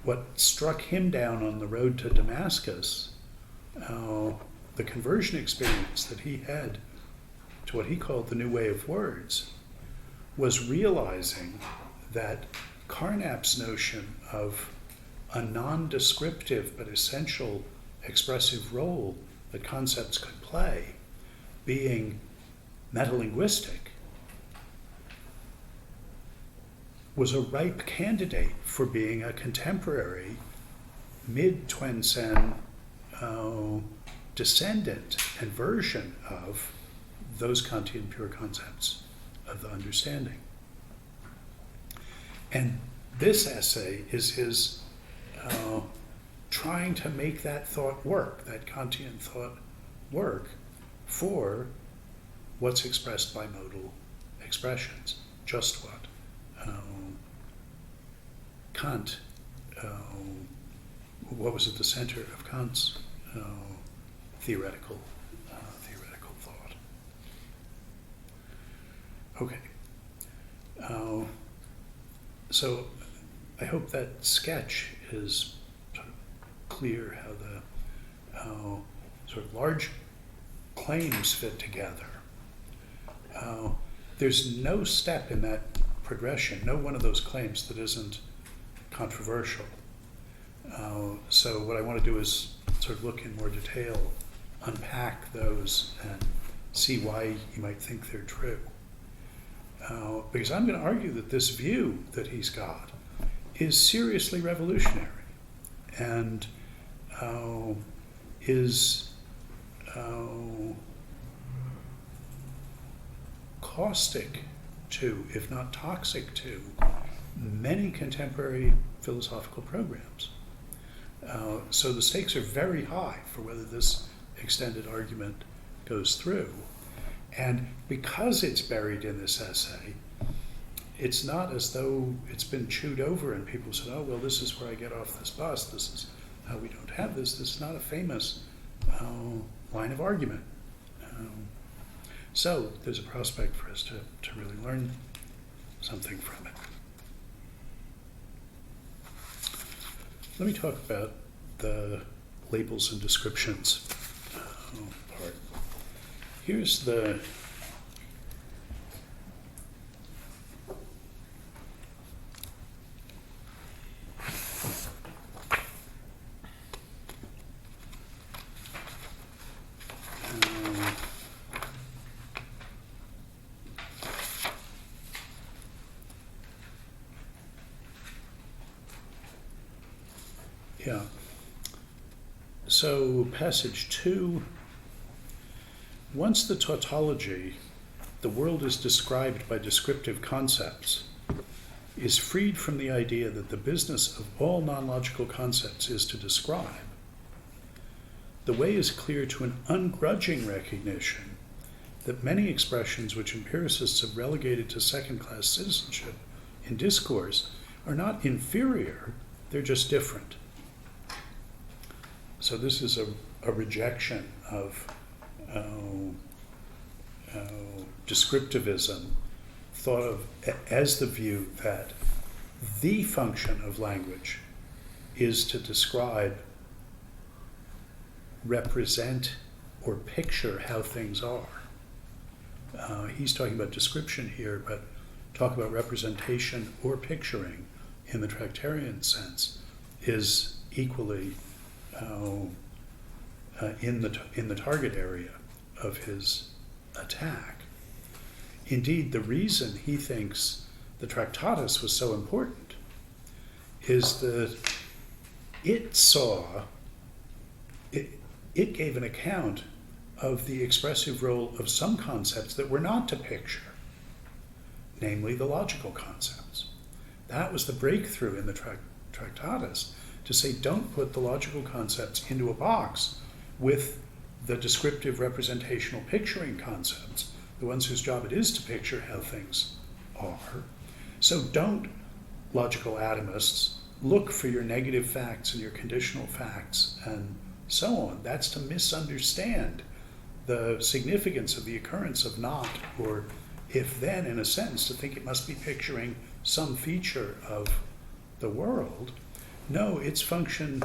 what struck him down on the road to Damascus, the conversion experience that he had to what he called the new way of words, was realizing that Carnap's notion of a non-descriptive but essential expressive role that concepts could play, being metalinguistic, was a ripe candidate for being a contemporary mid-Twensen descendant and version of those Kantian pure concepts of the understanding. And this essay is his trying to make that thought work, that Kantian thought work, for what's expressed by modal expressions, just what Kant, what was at the center of Kant's theoretical thought. Okay. So I hope that sketch is sort of clear how the sort of large claims fit together. There's no step in that progression, no one of those claims that isn't controversial. So what I want to do is sort of look in more detail, unpack those, and see why you might think they're true. Because I'm going to argue that this view that he's got is seriously revolutionary and is caustic to, if not toxic to, many contemporary philosophical programs. So the stakes are very high for whether this extended argument goes through. And because it's buried in this essay, it's not as though it's been chewed over and people said, oh, well, this is where I get off this bus. This is how we don't have this. This is not a famous line of argument. So there's a prospect for us to really learn something from it. Let me talk about the labels and descriptions part. Here's the yeah. So passage 2, once the tautology, the world is described by descriptive concepts, is freed from the idea that the business of all non-logical concepts is to describe, the way is clear to an ungrudging recognition that many expressions which empiricists have relegated to second-class citizenship in discourse are not inferior, they're just different. So this is a rejection of descriptivism, thought of as the view that the function of language is to describe, represent, or picture how things are. He's talking about description here, but talk about representation or picturing in the Tractarian sense is equally in the target area of his attack. Indeed, the reason he thinks the Tractatus was so important is that it gave an account of the expressive role of some concepts that were not to picture, namely the logical concepts. That was the breakthrough in the Tractatus, to say don't put the logical concepts into a box with the descriptive representational picturing concepts, the ones whose job it is to picture how things are. So don't, logical atomists, look for your negative facts and your conditional facts and so on. That's to misunderstand the significance of the occurrence of not or if then in a sentence, to think it must be picturing some feature of the world. No, the function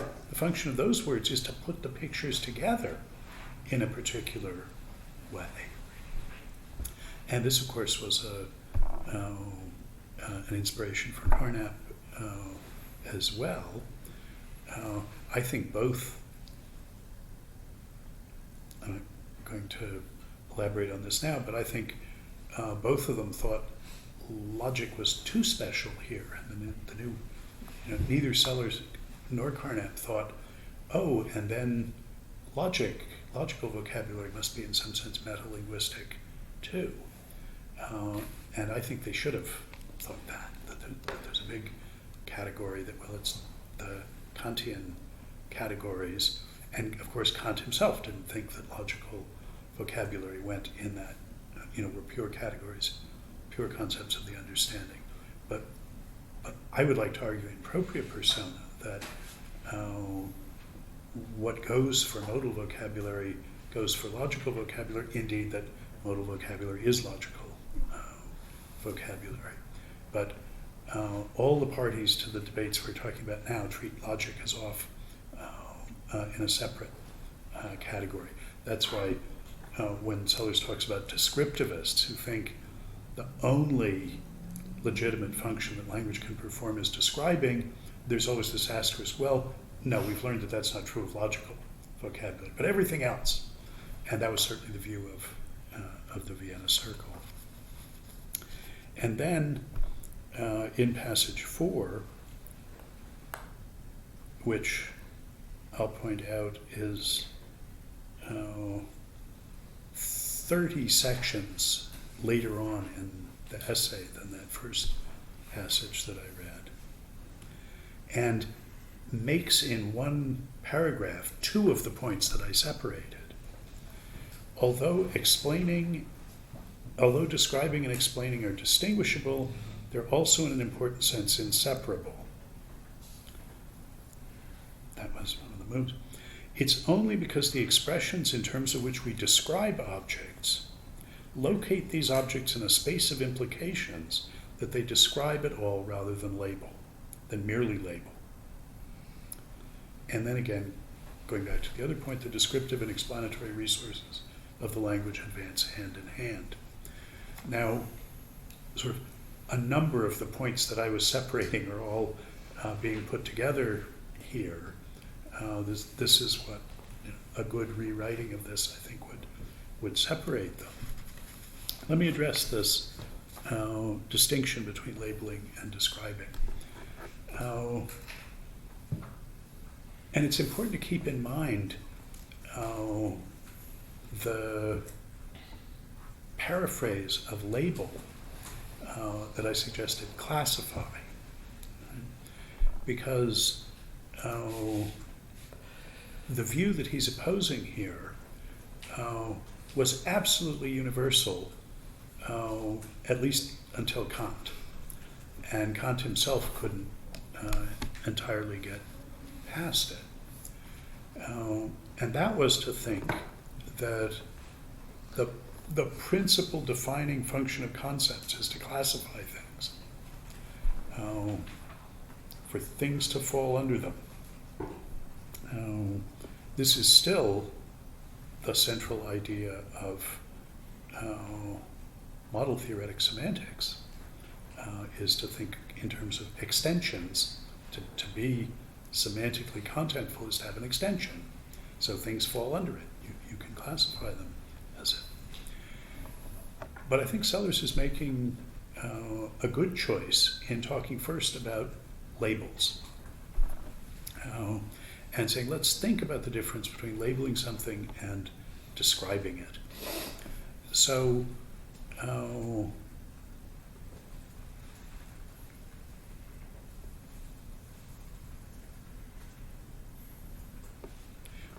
of those words is to put the pictures together in a particular way. And this, of course, was an inspiration for Carnap as well. I think both, I'm not going to elaborate on this now, but I think both of them thought logic was too special here. And the new, neither Sellars nor Carnap thought, oh, and then logical vocabulary must be in some sense metalinguistic too. And I think they should have thought that there's a big category that, well, it's the Kantian categories. And of course, Kant himself didn't think that logical vocabulary went in that, were pure categories, pure concepts of the understanding. But I would like to argue in propria persona that what goes for modal vocabulary goes for logical vocabulary, indeed that modal vocabulary is logical vocabulary. But all the parties to the debates we're talking about now treat logic as off in a separate category. That's why when Sellars talks about descriptivists who think the only legitimate function that language can perform is describing, there's always this asterisk, well, no, we've learned that that's not true of logical vocabulary, but everything else. And that was certainly the view of the Vienna Circle. And then in passage 4, which I'll point out is 30 sections later on in the essay than that first passage that I read, and makes in one paragraph 2 of the points that I separated. Although describing and explaining are distinguishable, they're also in an important sense inseparable. That was one of the moves. It's only because the expressions in terms of which we describe objects locate these objects in a space of implications that they describe at all rather than merely label. And then again, going back to the other point, the descriptive and explanatory resources of the language advance hand in hand. Now, sort of a number of the points that I was separating are all being put together here. This is what a good rewriting of this, I think, would separate them. Let me address this distinction between labeling and describing. And it's important to keep in mind the paraphrase of label that I suggested, classify. Because the view that he's opposing here was absolutely universal, at least until Kant. And Kant himself couldn't entirely get past it. And that was to think that the principal defining function of concepts is to classify things, for things to fall under them. This is still the central idea of model theoretic semantics, is to think in terms of extensions. To be semantically contentful is to have an extension. So things fall under it. You can classify them as it. But I think Sellars is making a good choice in talking first about labels. And saying, let's think about the difference between labeling something and describing it. So,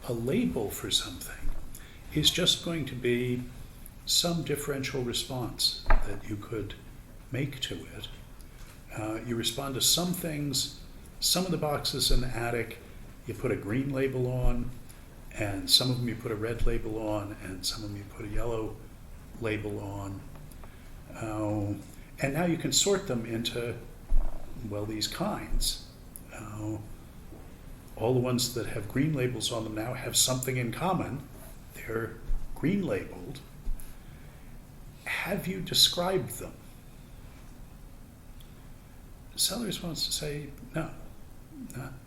a label for something is just going to be some differential response that you could make to it. You respond to some things, some of the boxes in the attic, you put a green label on, and some of them you put a red label on, and some of them you put a yellow label on. And now you can sort them into, well, these kinds. All the ones that have green labels on them now have something in common. They're green labeled. Have you described them? Sellars wants to say, no,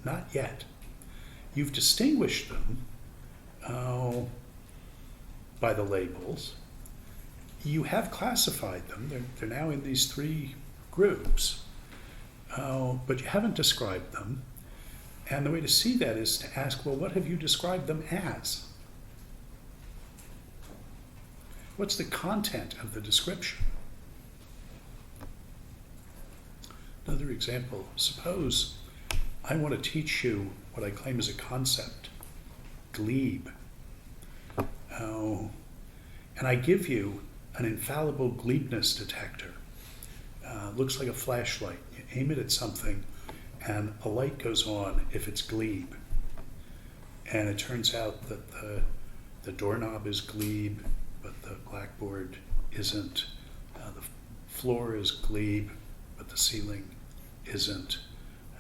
not yet. You've distinguished them by the labels. You have classified them. They're now in these three groups, but you haven't described them. And the way to see that is to ask, well, what have you described them as? What's the content of the description? Another example, suppose I want to teach you what I claim is a concept, glebe. And I give you an infallible glebeness detector. Looks like a flashlight. You aim it at something, and a light goes on if it's glebe. And it turns out that the doorknob is glebe, but the blackboard isn't. The floor is glebe, but the ceiling isn't.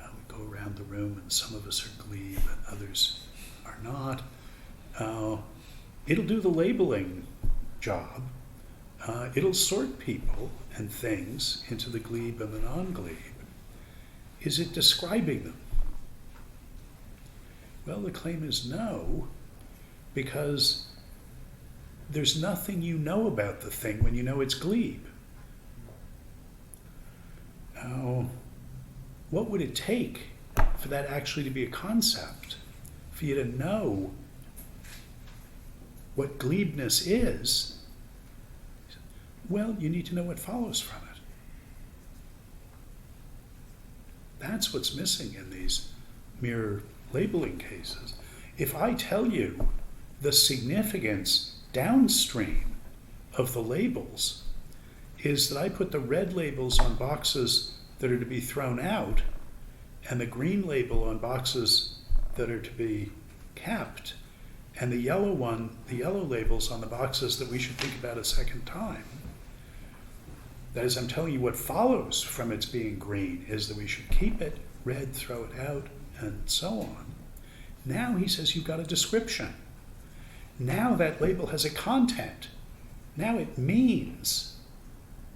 We go around the room, and some of us are glebe, and others are not. It'll do the labeling job. It'll sort people and things into the glebe and the non-glebe. Is it describing them? Well, the claim is no, because there's nothing you know about the thing when you know it's glebe. What would it take for that actually to be a concept? For you to know what glebeness is? Well, you need to know what follows from it. That's what's missing in these mere labeling cases. If I tell you the significance downstream of the labels is that I put the red labels on boxes that are to be thrown out and the green label on boxes that are to be kept, And the yellow one, the yellow labels on the boxes that we should think about a second time. That is, I'm telling you what follows from its being green is that we should keep it red, throw it out, and so on. Now he says you've got a description. Now that label has a content. Now it means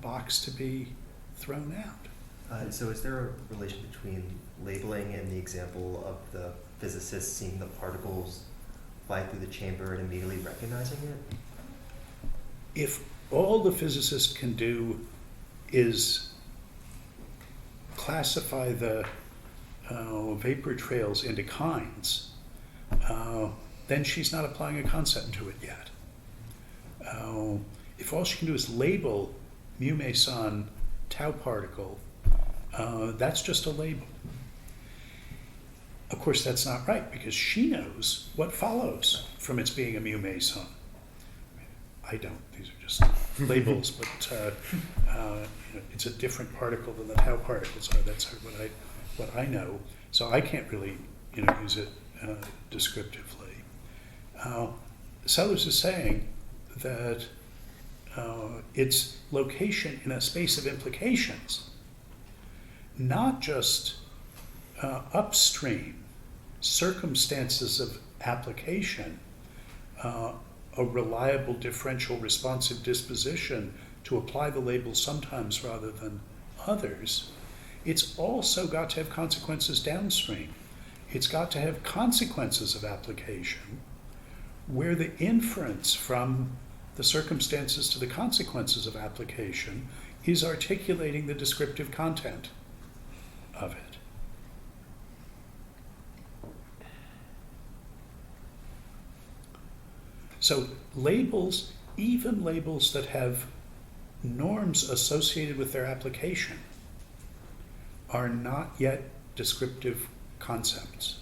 box to be thrown out. So is there a relation between labeling and the example of the physicist seeing the particles fly through the chamber and immediately recognizing it? If all the physicist can do is classify the vapor trails into kinds, then she's not applying a concept to it yet. If all she can do is label mu meson tau particle, that's just a label. Of course, that's not right, because she knows what follows from its being a mu meson. I don't. These are just labels, but it's a different particle than the tau particles are. That's what I know. So I can't really use it descriptively. Sellars is saying that its location in a space of implications, not just upstream circumstances of application, a reliable differential responsive disposition to apply the label sometimes rather than others, it's also got to have consequences downstream. It's got to have consequences of application where the inference from the circumstances to the consequences of application is articulating the descriptive content of it. So labels, even labels that have norms associated with their application, are not yet descriptive concepts.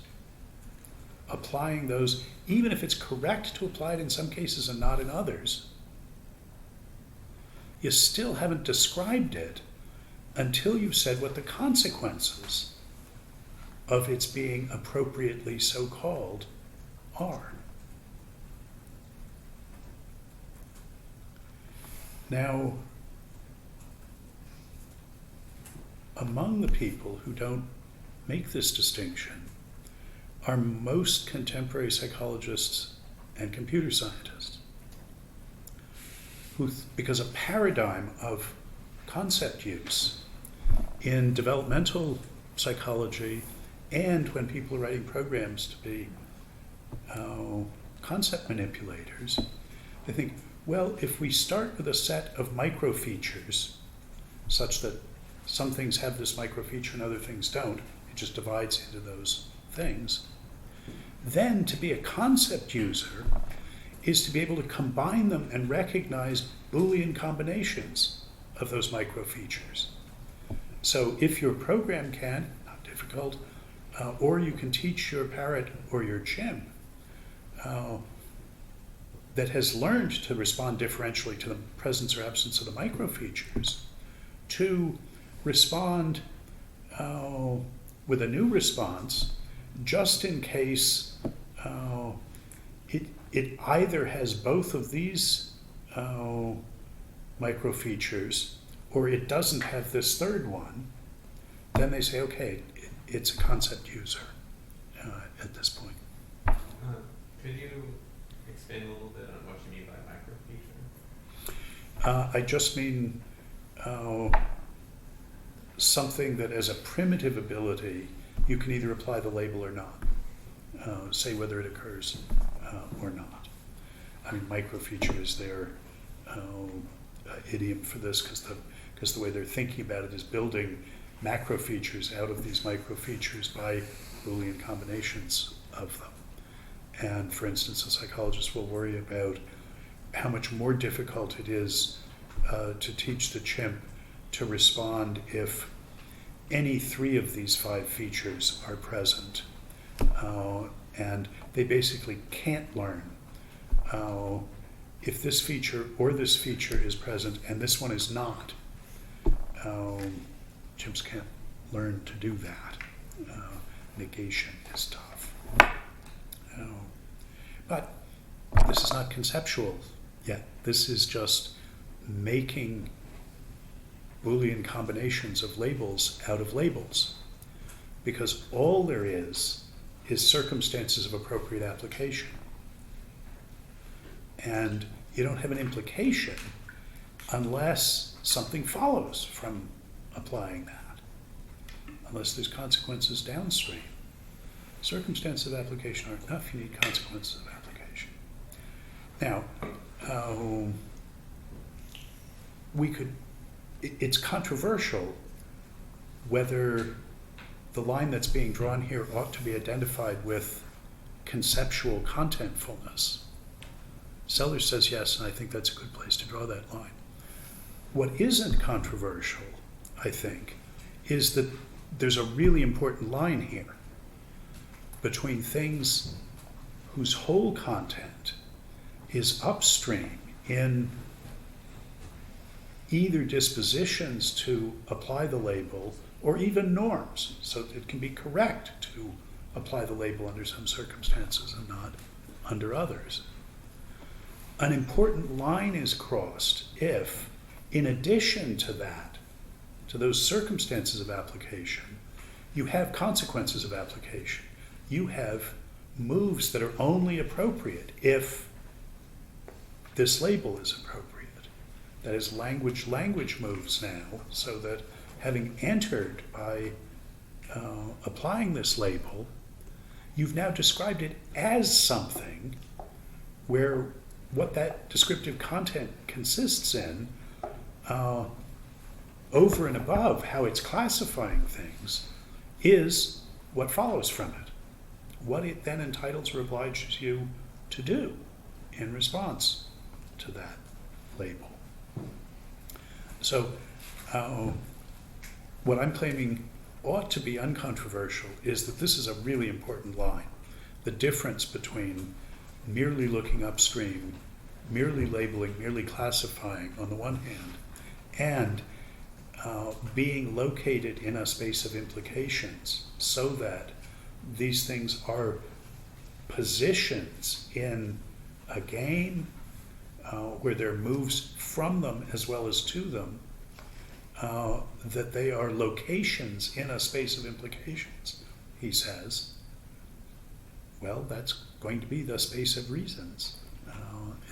Applying those, even if it's correct to apply it in some cases and not in others, you still haven't described it until you've said what the consequences of its being appropriately so called are. Now, among the people who don't make this distinction are most contemporary psychologists and computer scientists, who, because a paradigm of concept use in developmental psychology and when people are writing programs to be concept manipulators, they think, well, if we start with a set of microfeatures such that some things have this microfeature and other things don't, it just divides into those things, then to be a concept user is to be able to combine them and recognize Boolean combinations of those microfeatures. So if your program can, not difficult, or you can teach your parrot or your chimp that has learned to respond differentially to the presence or absence of the microfeatures, to respond with a new response just in case it either has both of these microfeatures or it doesn't have this third one, then they say, okay, it's a concept user at this point. Could you expand a little bit on what you mean by microfeature? I just mean something that as a primitive ability, you can either apply the label or not, say whether it occurs or not. I mean, microfeature is their idiom for this because the way they're thinking about it is building macrofeatures out of these microfeatures by Boolean combinations of them. And for instance, a psychologist will worry about how much more difficult it is to teach the chimp to respond if any three of these 5 features are present. And they basically can't learn if this feature or this feature is present and this one is not. Chimps can't learn to do that. Negation is tough. But This is not conceptual yet. This is just making Boolean combinations of labels out of labels. Because all there is circumstances of appropriate application. And you don't have an implication unless something follows from applying that, unless there's consequences downstream. Circumstances of application aren't enough, you need consequences of application. Now, it's controversial whether the line that's being drawn here ought to be identified with conceptual contentfulness. Sellars says yes, and I think that's a good place to draw that line. What isn't controversial, I think, is that there's a really important line here between things whose whole content is upstream in either dispositions to apply the label or even norms, so that it can be correct to apply the label under some circumstances and not under others. An important line is crossed if, in addition to that, to those circumstances of application, you have consequences of application. You have moves that are only appropriate if this label is appropriate. That is, language moves now, so that having entered by applying this label, you've now described it as something where what that descriptive content consists in, over and above how it's classifying things, is what follows from it. What it then entitles or obliges you to do in response to that label. So, what I'm claiming ought to be uncontroversial is that this is a really important line. The difference between merely looking upstream, merely labeling, merely classifying on the one hand, and being located in a space of implications so that these things are positions in a game where there are moves from them as well as to them, that they are locations in a space of implications, he says. Well, that's going to be the space of reasons,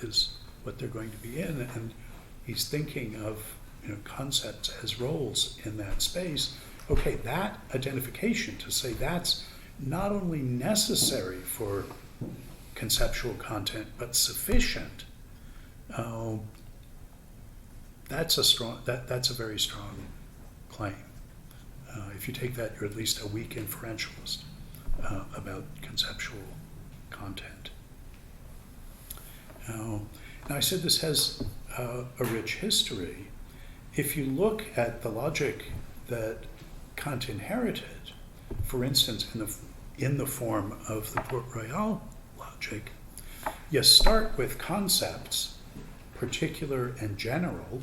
is what they're going to be in. And he's thinking of concepts as roles in that space. Okay, that identification, to say that's not only necessary for conceptual content, but sufficient, that's a very strong claim. If you take that, you're at least a weak inferentialist about conceptual content. Now, I said this has a rich history. If you look at the logic that Kant inherited, for instance, in the form of the Port-Royal logic, you start with concepts, particular and general,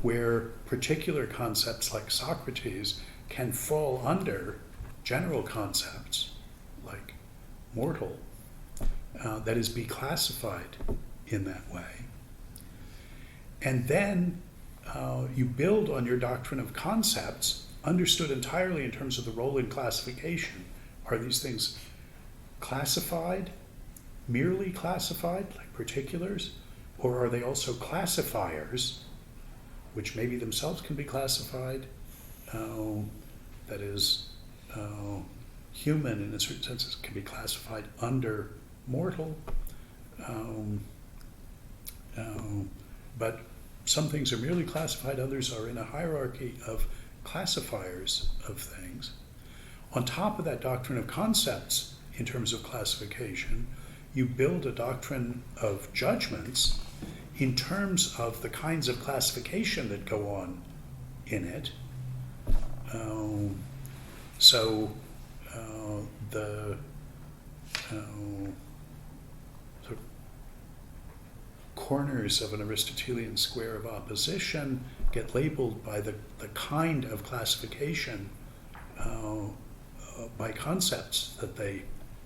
where particular concepts like Socrates can fall under general concepts like mortal, that is, be classified in that way. And then you build on your doctrine of concepts, understood entirely in terms of the role in classification. Are these things classified, merely classified, like particulars, or are they also classifiers, which maybe themselves can be classified, that is, human in a certain sense can be classified under mortal, but some things are merely classified, others are in a hierarchy of classifiers of things. On top of that doctrine of concepts in terms of classification, you build a doctrine of judgments in terms of the kinds of classification that go on in it. The sort of corners of an Aristotelian square of opposition get labeled by the kind of classification by concepts that they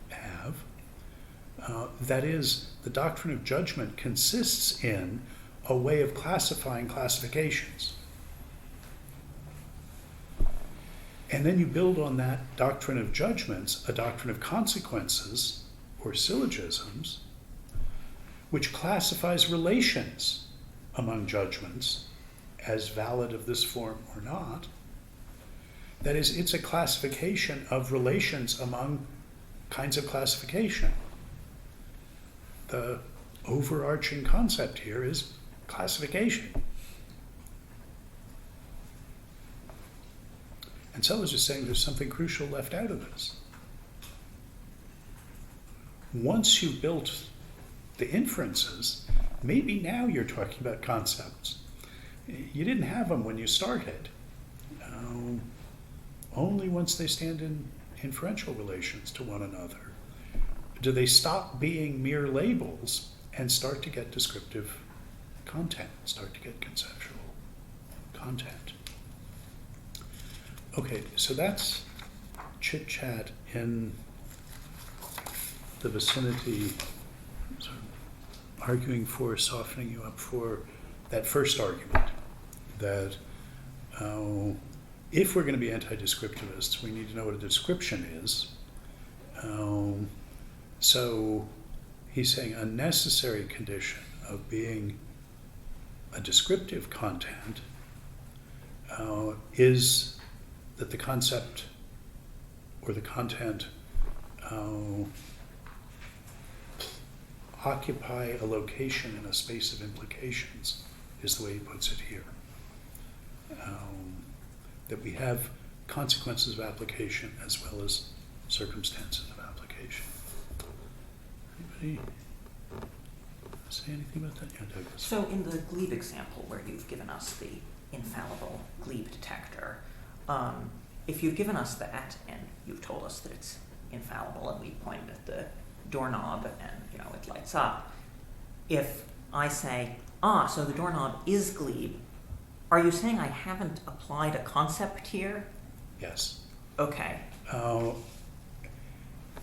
have. That is, the doctrine of judgment consists in a way of classifying classifications. And then you build on that doctrine of judgments a doctrine of consequences, or syllogisms, which classifies relations among judgments as valid of this form or not. That is, it's a classification of relations among kinds of classification. The overarching concept here is classification. And Sellars is saying there's something crucial left out of this. Once you've built the inferences, maybe now you're talking about concepts. You didn't have them when you started. Only once they stand in inferential relations to one another do they stop being mere labels and start to get descriptive content, start to get conceptual content. Okay, so that's chit-chat in the vicinity, sort of arguing for, softening you up for that first argument, that if we're going to be anti-descriptivists, we need to know what a description is. So he's saying a necessary condition of being a descriptive content is that the concept or the content occupy a location in a space of implications, is the way he puts it here. That we have consequences of application as well as circumstances of application. Anybody say anything about that? Yeah, Douglas. So in the Glebe example where you've given us the infallible Glebe detector, if you've given us that and you've told us that it's infallible and we pointed at the doorknob and it lights up, if I say, so the doorknob is Glebe, are you saying I haven't applied a concept here? Yes. Okay. I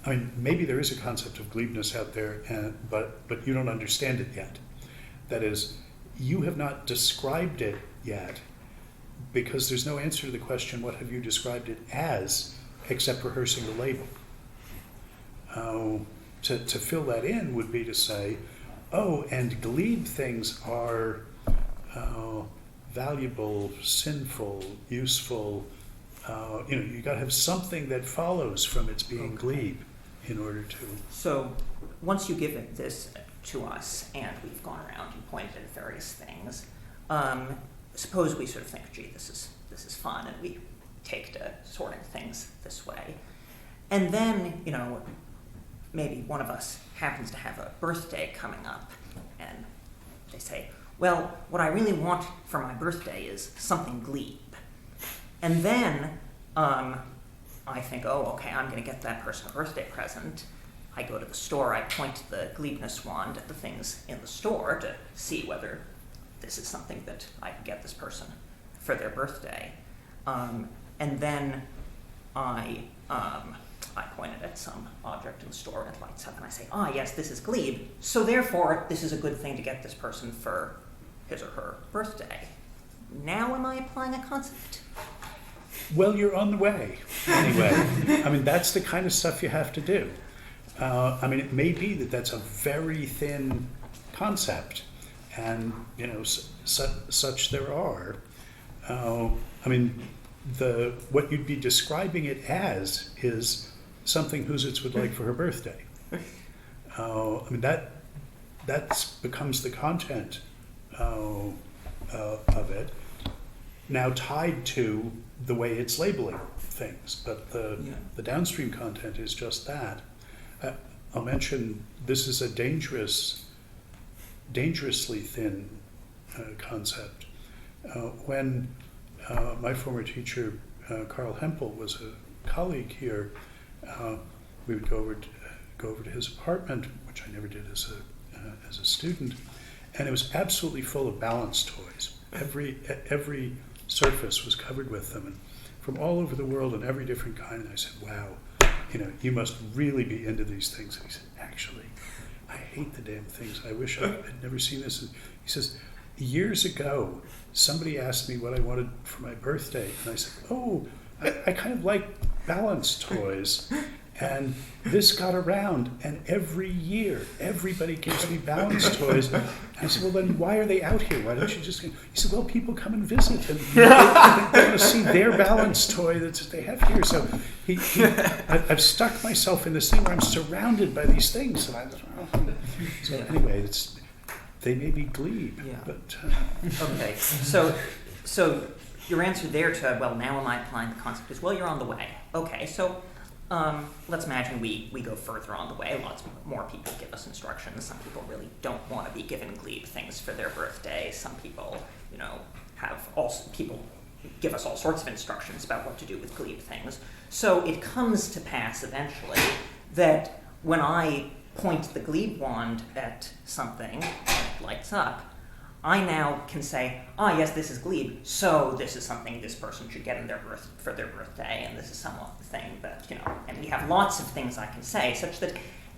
mean, maybe there is a concept of Glebeness out there, but you don't understand it yet. That is, you have not described it yet because there's no answer to the question, what have you described it as, except rehearsing the label. To fill that in would be to say, and glebe things are valuable, sinful, useful. You got to have something that follows from its being glebe in order to. So once you give this to us and we've gone around and pointed at various things, suppose we sort of think, gee, this is fun, and we take to sorting things this way. And then, maybe one of us happens to have a birthday coming up, and they say, well, what I really want for my birthday is something glebe. And then I think, okay, I'm going to get that person a birthday present. I go to the store, I point the glebeness wand at the things in the store to see whether this is something that I can get this person for their birthday. And then I point it at some object in the store and it lights up and I say, yes, this is glebe, so therefore this is a good thing to get this person for his or her birthday. Now am I applying a concept? Well, you're on the way, anyway. I mean, that's the kind of stuff you have to do. It may be that that's a very thin concept, and, such there are. What you'd be describing it as is something Husitz would like for her birthday. That becomes the content of it, now tied to the way it's labeling things, but the downstream content is just that. I'll mention this is a dangerously thin concept. When my former teacher, Carl Hempel, was a colleague here, we would go over to his apartment, which I never did as a student, and it was absolutely full of balance toys. Every surface was covered with them, and from all over the world and every different kind. And I said, wow, you must really be into these things. And he said, actually, I hate the damn things. I wish I had never seen this. And he says, years ago, somebody asked me what I wanted for my birthday. And I said, oh, I kind of like balance toys. And this got around, and every year, everybody gives me balance toys. And I said, well, then why are they out here? Why don't you just... He said, well, people come and visit, and they want to see their balance toy that they have here. So I've stuck myself in this thing where I'm surrounded by these things. And so anyway, they may be glebe, Yeah. but... Okay, so your answer there to, well, now am I applying the concept is, well, you're on the way. Okay, so let's imagine we go further on the way. Lots more people give us instructions. Some people really don't want to be given glebe things for their birthday. Some people, people give us all sorts of instructions about what to do with glebe things. So it comes to pass eventually that when I point the glebe wand at something and it lights up, I now can say, yes, this is glebe, so this is something this person should get for their birthday, and this is something that, and we have lots of things I can say, such that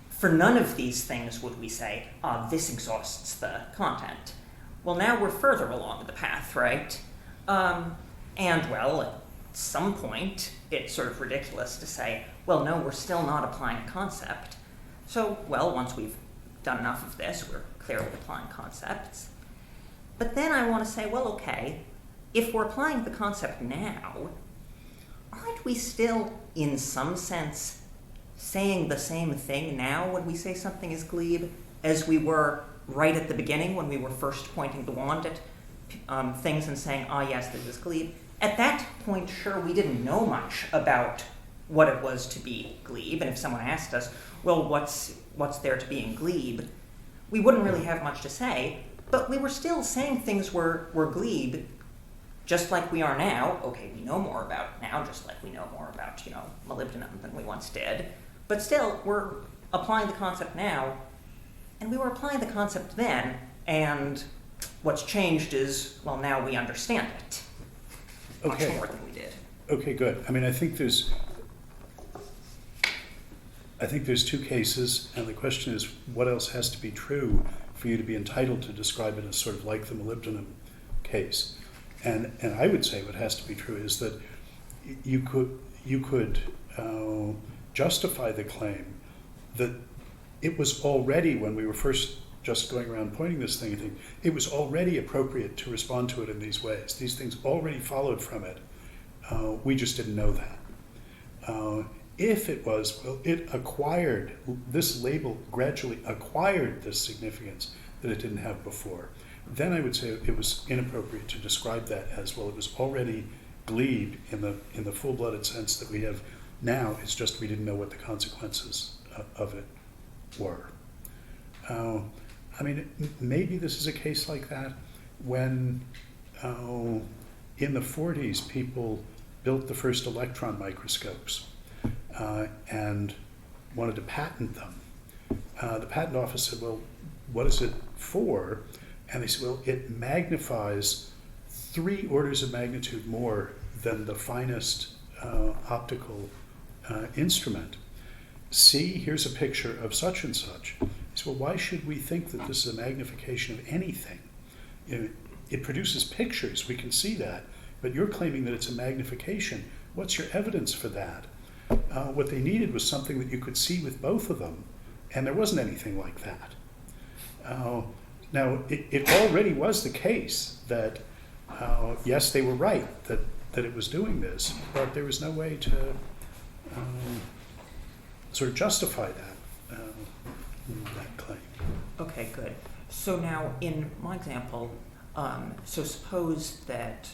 for none of these things would we say, this exhausts the content. Well, now we're further along the path, right? And, well, at some point, it's sort of ridiculous to say, well, no, we're still not applying a concept. So, well, once we've done enough of this, we're clearly applying concepts. But then I want to say, well, okay, if we're applying the concept now, aren't we still, in some sense, saying the same thing now when we say something is glebe as we were right at the beginning when we were first pointing the wand at things and saying, yes, this is glebe? At that point, sure, we didn't know much about what it was to be glebe, and if someone asked us, well, what's there to be in glebe, we wouldn't really have much to say. But we were still saying things were glebe, just like we are now. Okay, we know more about now, just like we know more about, molybdenum than we once did. But still, we're applying the concept now, and we were applying the concept then, and what's changed is, well, now we understand it much more than we did. Okay, good. I mean, I think there's two cases, and the question is, what else has to be true for you to be entitled to describe it as sort of like the molybdenum case? And I would say what has to be true is that you could justify the claim that it was already, when we were first just going around pointing this thing, I think it was already appropriate to respond to it in these ways. These things already followed from it. We just didn't know that. If it was, well, it acquired, this label gradually acquired this significance that it didn't have before, then I would say it was inappropriate to describe that as, well, it was already glebe in the full-blooded sense that we have now. It's just we didn't know what the consequences of it were. I mean, maybe this is a case like that when in the 40s people built the first electron microscopes and wanted to patent them. The patent office said, well, what is it for? And they said, well, it magnifies 3 orders of magnitude more than the finest optical instrument. See, here's a picture of such and such. He said, well, why should we think that this is a magnification of anything? It produces pictures, we can see that, but you're claiming that it's a magnification. What's your evidence for that? What they needed was something that you could see with both of them, and there wasn't anything like that. Now, it already was the case that, yes, they were right that it was doing this, but there was no way to sort of justify that claim. Okay, good. So now, in my example, so suppose that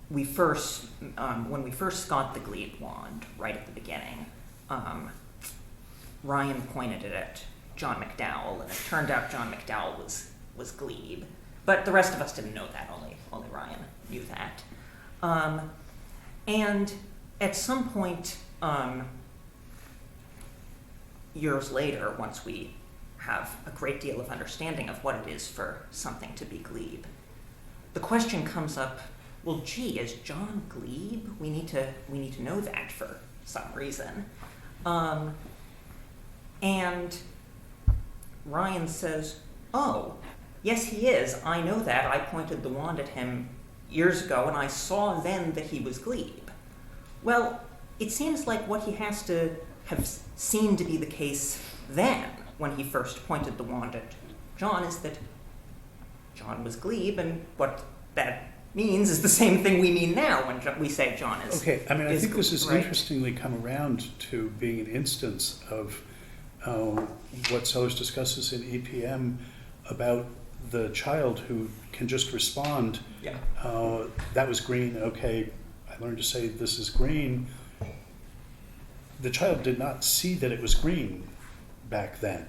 we first, when we first got the glebe wand right at the beginning, Ryan pointed it at John McDowell, and it turned out John McDowell was glebe, but the rest of us didn't know that. Only Ryan knew that. And at some point, years later, once we have a great deal of understanding of what it is for something to be glebe, the question comes up, well, gee, is John Glebe? We need to know that for some reason. And Ryan says, oh, yes, he is. I know that. I pointed the wand at him years ago, and I saw then that he was Glebe. Well, it seems like what he has to have seen to be the case then, when he first pointed the wand at John, is that John was Glebe, and what that means is the same thing we mean now when we say John is. Okay, I mean, I think this has right? interestingly come around to being an instance of what Sellars discusses in EPM about the child who can just respond, Yeah. that was green, okay, I learned to say this is green. The child did not see that it was green back then.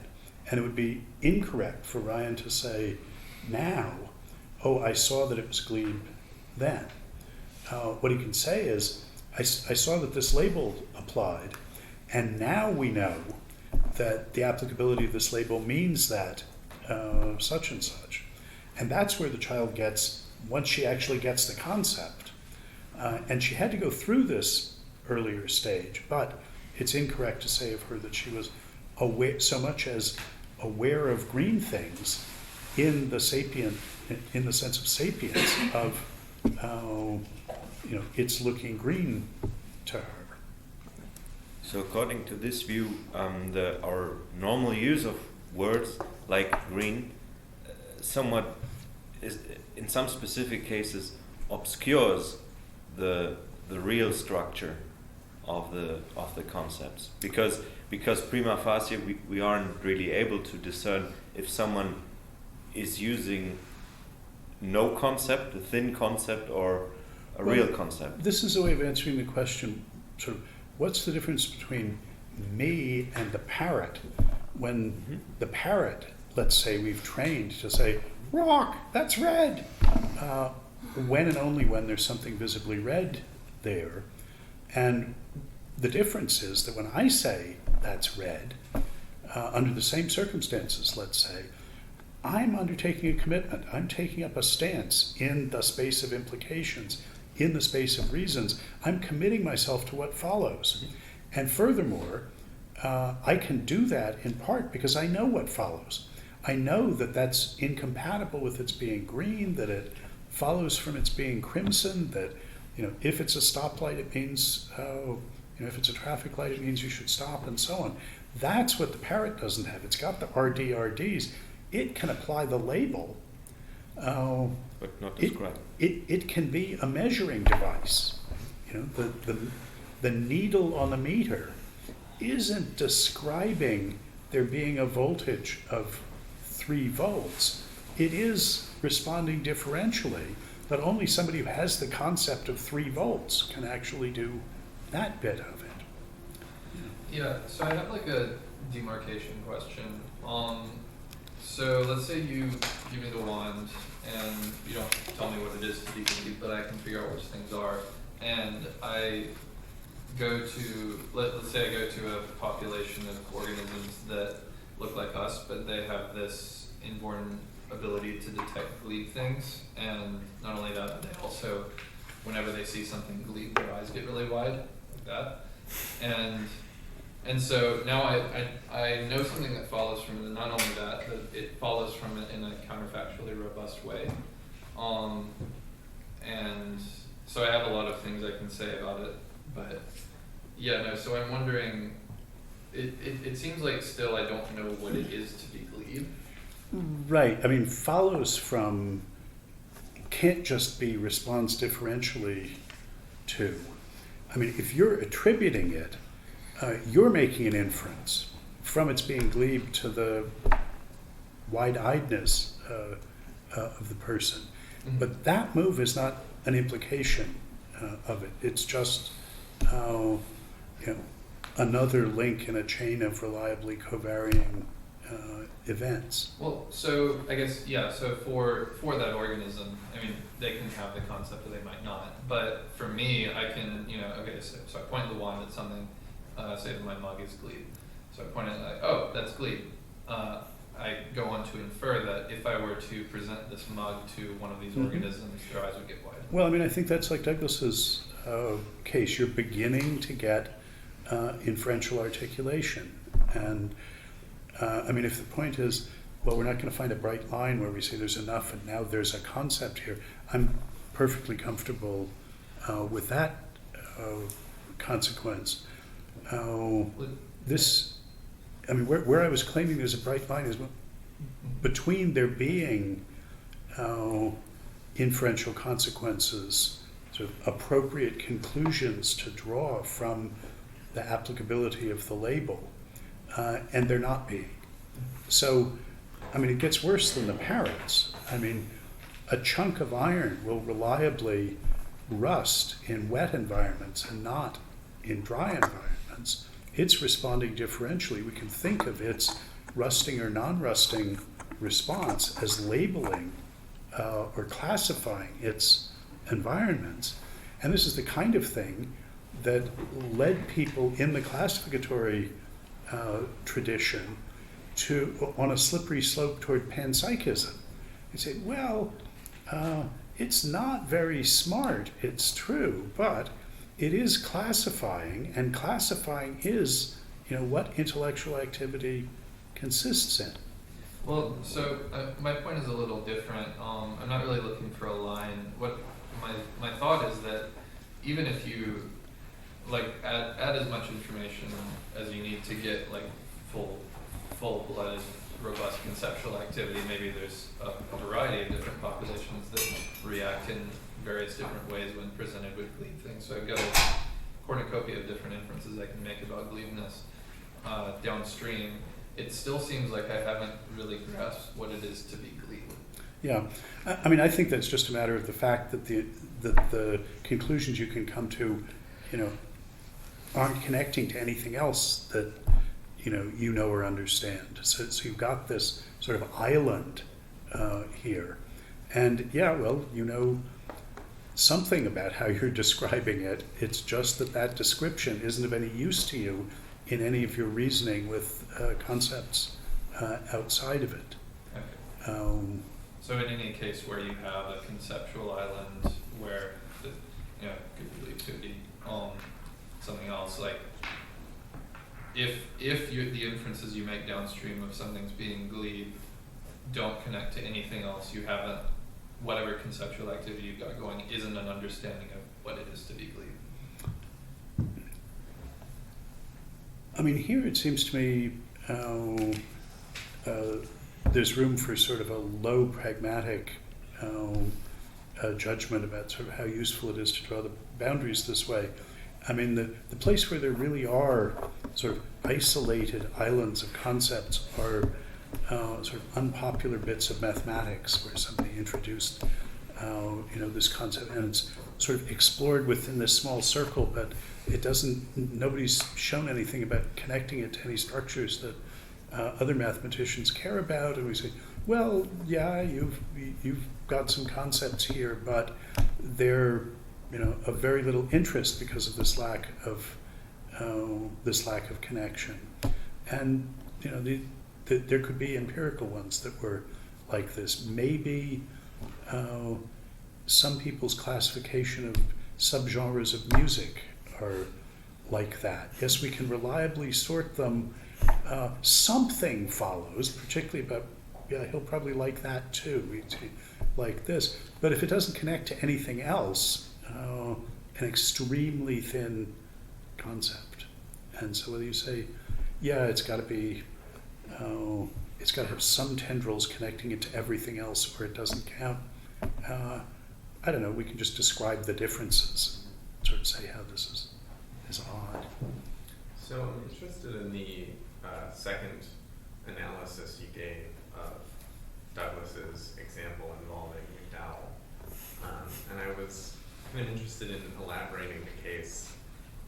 And it would be incorrect for Ryan to say now, oh, I saw that it was glebe then. What he can say is, I saw that this label applied, and now we know that the applicability of this label means that such and such. And that's where the child gets, once she actually gets the concept. And she had to go through this earlier stage, but it's incorrect to say of her that she was aware, so much as aware of green things in the sapient, in the sense of sapience of, it's looking green to her. So according to this view, our normal use of words like green somewhat is, in some specific cases, obscures the real structure of the concepts, because prima facie we aren't really able to discern if someone is using no concept, a thin concept, or a real concept. This is a way of answering the question, sort of, what's the difference between me and the parrot when the parrot, let's say we've trained to say, rock, that's red, when and only when there's something visibly red there. And the difference is that when I say that's red, under the same circumstances, let's say, I'm undertaking a commitment. I'm taking up a stance in the space of implications, in the space of reasons. I'm committing myself to what follows. And furthermore, I can do that in part because I know what follows. I know that that's incompatible with its being green, that it follows from its being crimson, that if it's a stoplight, it means, if it's a traffic light, it means you should stop, and so on. That's what the parrot doesn't have. It's got the RDRDs. It can apply the label. But not describe. It can be a measuring device. The needle on the meter isn't describing there being a voltage of 3 volts. It is responding differentially, but only somebody who has the concept of 3 volts can actually do that bit of it. Yeah, so I have like a demarcation question. So let's say you give me the wand and you don't tell me what it is to be complete, but I can figure out which things are. And I go to, let's say I go to a population of organisms that look like us, but they have this inborn ability to detect glebe things. And not only that, but they also, whenever they see something glebe, their eyes get really wide, like that. And so now I know something that follows from it, and not only that, but it follows from it in a counterfactually robust way. And so I have a lot of things I can say about it, but yeah, no, so I'm wondering, it seems like still I don't know what it is to be glebe. Right, I mean, follows from can't just be responds differentially to. I mean, if you're attributing it, you're making an inference from its being glebe to the wide-eyedness of the person. Mm-hmm. But that move is not an implication of it. It's just another link in a chain of reliably covarying events. Well, so I guess, yeah, so for that organism, I mean, they can have the concept or they might not. But for me, I can, okay, so I point the wand at something, say that my mug is glebe. So I point at it like, oh, that's glebe. I I go on to infer that if I were to present this mug to one of these Mhm. organisms, their eyes would get wide. Well, I mean, I think that's like Douglas's case. You're beginning to get inferential articulation. And I mean, if the point is, well, we're not going to find a bright line where we say there's enough and now there's a concept here, I'm perfectly comfortable with that consequence. I mean, where I was claiming there's a bright line is between there being inferential consequences, sort of appropriate conclusions to draw from the applicability of the label, and there not being. So, I mean, it gets worse than the parrots. I mean, a chunk of iron will reliably rust in wet environments and not in dry environments. It's responding differentially. We can think of its rusting or non-rusting response as labeling or classifying its environments. And this is the kind of thing that led people in the classificatory tradition to on a slippery slope toward panpsychism. You say, well, it's not very smart, it's true, but it is classifying, and classifying is, what intellectual activity consists in. Well, so my point is a little different. I'm not really looking for a line. What my thought is that even if you add as much information as you need to get full-blooded, robust conceptual activity, maybe there's a variety of different populations that react in various different ways when presented with glebe things. So I've got a cornucopia of different inferences I can make about glebeness downstream. It still seems like I haven't really grasped what it is to be glebe. Yeah, I mean, I think that's just a matter of the fact that the conclusions you can come to, aren't connecting to anything else that you know or understand. So you've got this sort of island here, and yeah, well, something about how you're describing it. It's just that description isn't of any use to you in any of your reasoning with concepts outside of it. Okay. So in any case where you have a conceptual island where could be something else, like if the inferences you make downstream of something's being glebe don't connect to anything else, you haven't, whatever conceptual activity you've got going isn't an understanding of what it is to be glebe. I mean, here it seems to me there's room for sort of a low pragmatic judgment about sort of how useful it is to draw the boundaries this way. I mean, the place where there really are sort of isolated islands of concepts are sort of unpopular bits of mathematics where somebody introduced this concept, and it's sort of explored within this small circle, but nobody's shown anything about connecting it to any structures that other mathematicians care about. And we say, well, yeah, you've got some concepts here, but they're of very little interest because of this lack of connection. And there could be empirical ones that were like this. Maybe some people's classification of subgenres of music are like that. Yes, we can reliably sort them. Something follows, particularly about, he'll probably like that too, like this. But if it doesn't connect to anything else, an extremely thin concept. And so whether you say, yeah, it's got to have some tendrils connecting it to everything else, or it doesn't count. I don't know. We can just describe the differences, and sort of say how this is odd. So I'm interested in the second analysis you gave of Douglas's example involving McDowell, and I was kind of interested in elaborating the case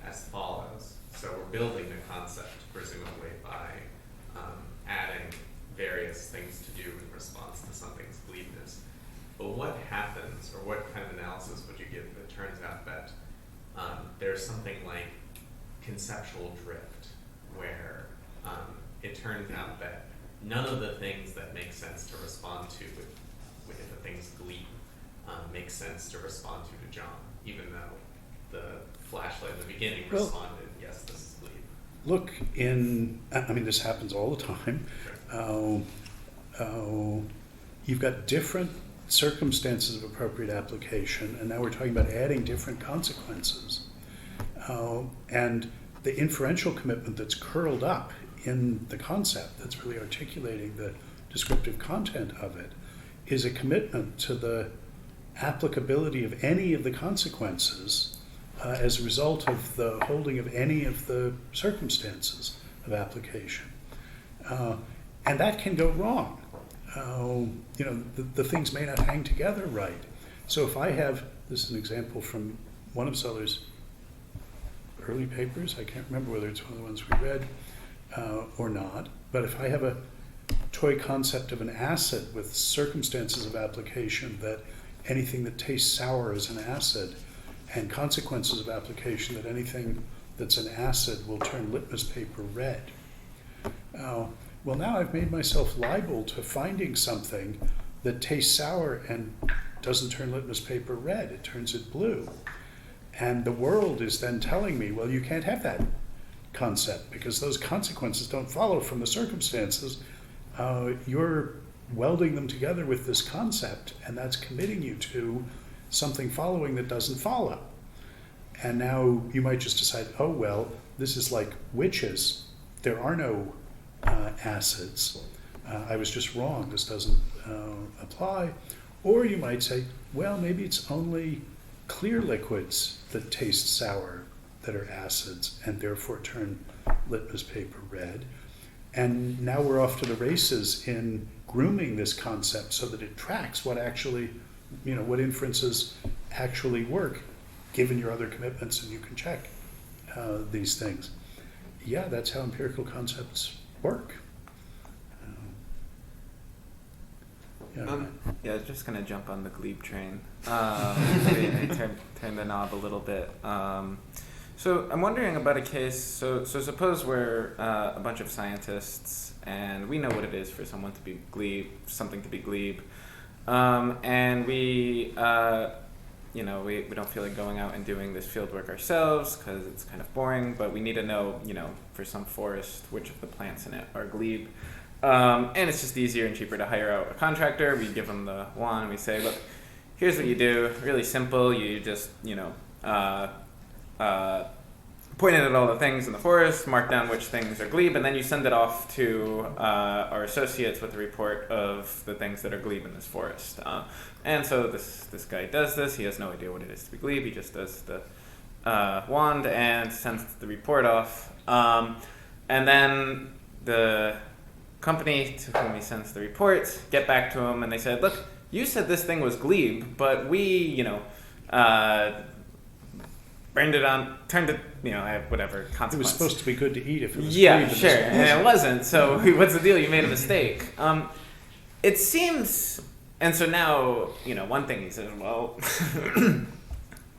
as follows. So we're building the concept, presumably by adding various things to do in response to something's glibness. But what happens, or what kind of analysis would you give if it turns out that there's something like conceptual drift, where it turns out that none of the things that make sense to respond to if a thing's glebe makes sense to respond to John, even though the flashlight in the beginning Well, responded, yes, this is glebe. Look, this happens all the time. You've got different circumstances of appropriate application, and now we're talking about adding different consequences. And the inferential commitment that's curled up in the concept, that's really articulating the descriptive content of it, is a commitment to the applicability of any of the consequences as a result of the holding of any of the circumstances of application. And that can go wrong. The things may not hang together right. So if I have, this is an example from one of Sellars' early papers, I can't remember whether it's one of the ones we read or not, but if I have a toy concept of an acid with circumstances of application that anything that tastes sour is an acid, and consequences of application that anything that's an acid will turn litmus paper red. Well, now I've made myself liable to finding something that tastes sour and doesn't turn litmus paper red, it turns it blue. And the world is then telling me, well, you can't have that concept because those consequences don't follow from the circumstances. You're welding them together with this concept, and that's committing you to something following that doesn't follow. And now you might just decide, oh, well, this is like witches. There are no acids. I was just wrong. This doesn't apply. Or you might say, well, maybe it's only clear liquids that taste sour that are acids and therefore turn litmus paper red. And now we're off to the races in grooming this concept so that it tracks what actually, what inferences actually work, given your other commitments, and you can check these things. Yeah, that's how empirical concepts work. Yeah, I was just gonna jump on the glebe train. Maybe turn the knob a little bit. So I'm wondering about a case. So suppose we're a bunch of scientists, and we know what it is for someone to be glebe, something to be glebe, and we don't feel like going out and doing this field work ourselves because it's kind of boring. But we need to know, for some forest, which of the plants in it are glebe. And it's just easier and cheaper to hire out a contractor. We give them the wand and we say, look, here's what you do. Really simple. You just, point at all the things in the forest, mark down which things are glebe, and then you send it off to our associates with a report of the things that are glebe in this forest. And so this guy does this. He has no idea what it is to be glebe. He just does the wand and sends the report off. And then the company to whom he sends the reports get back to him, and they said, look, you said this thing was glebe, but we, burned it on, turned it, whatever consequence. It was supposed to be good to eat if it was yeah, glebe, sure, and it wasn't. So what's the deal? You made a mistake. It seems, and so now, one thing he says, well,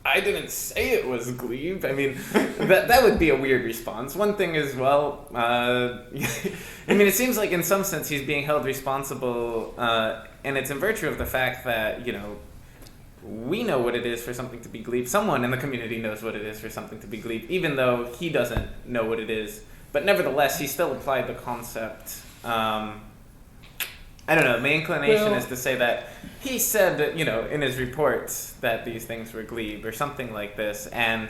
I didn't say it was glebe. I mean, that would be a weird response. One thing is, well, it seems like in some sense he's being held responsible, and it's in virtue of the fact that, we know what it is for something to be glebe. Someone in the community knows what it is for something to be glebe, even though he doesn't know what it is. But nevertheless, he still applied the concept. I don't know. My inclination is to say that he said that, in his reports that these things were glebe or something like this. And,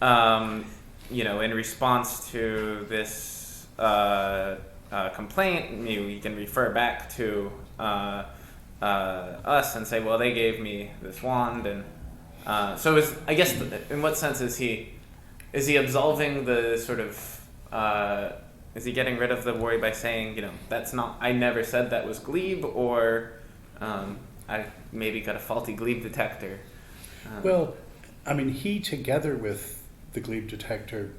in response to this complaint, we can refer back to us and say, well, they gave me this wand. And so I guess, in what sense is he absolving the sort of... is he getting rid of the worry by saying, that's not, I never said that was glebe, or I maybe got a faulty glebe detector? He together with the glebe detector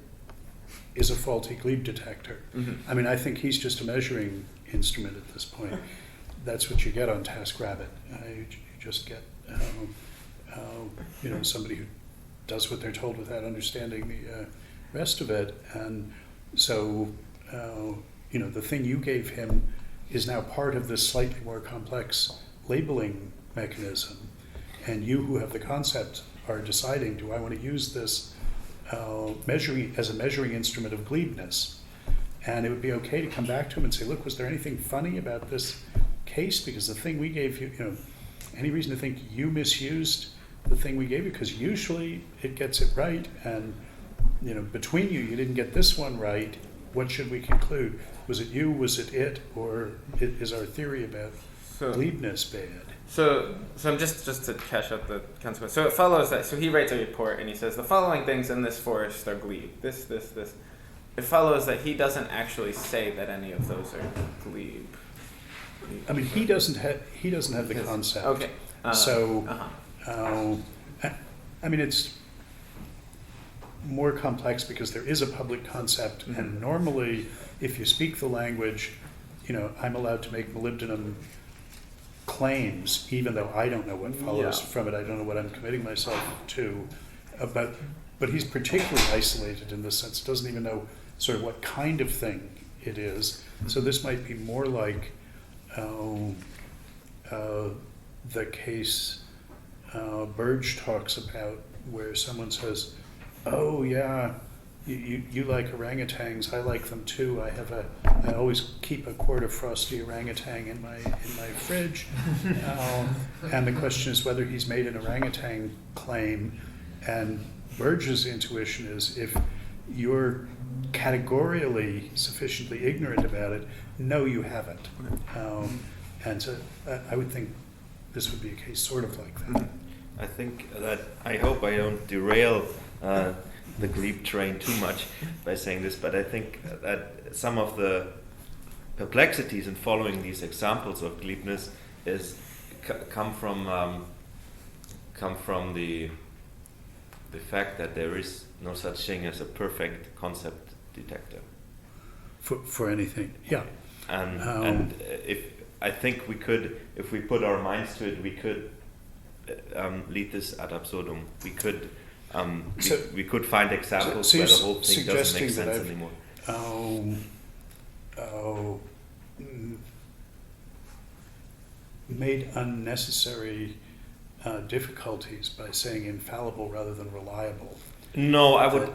is a faulty glebe detector. Mm-hmm. I think he's just a measuring instrument at this point. That's what you get on TaskRabbit. You just get, somebody who does what they're told without understanding the rest of it. And so, the thing you gave him is now part of this slightly more complex labeling mechanism, and you who have the concept are deciding, do I want to use this as a measuring instrument of glibness? And it would be okay to come back to him and say, look, was there anything funny about this case? Because the thing we gave you, any reason to think you misused the thing we gave you? Because usually it gets it right, and between you didn't get this one right. What should we conclude? Was it you? Was it it? Or is our theory about glibness bad? So I'm just to cash out the consequence. So it follows that. So he writes a report and he says the following things in this forest are glebe. This. It follows that he doesn't actually say that any of those are glebe. I mean, he doesn't have the concept. Okay. I mean, it's more complex because there is a public concept, and normally, if you speak the language, I'm allowed to make molybdenum claims, even though I don't know what follows from it. I don't know what I'm committing myself to. But he's particularly isolated in this sense. Doesn't even know sort of what kind of thing it is. So this might be more like the case Burge talks about, where someone says, "Oh yeah, you like orangutans. I like them too. I always keep a quart of frosty orangutan in my fridge." And the question is whether he's made an orangutan claim. And Burge's intuition is, if you're categorically sufficiently ignorant about it, no, you haven't. And so I would think this would be a case sort of like that. I think that I hope I don't derail the glebe train too much by saying this, but I think that some of the perplexities in following these examples of glibness come from the fact that there is no such thing as a perfect concept detector For anything, yeah. And I think we could, if we put our minds to it, we could lead this ad absurdum. We could we could find examples where the whole thing doesn't make sense anymore. Made unnecessary difficulties by saying infallible rather than reliable. No, I would.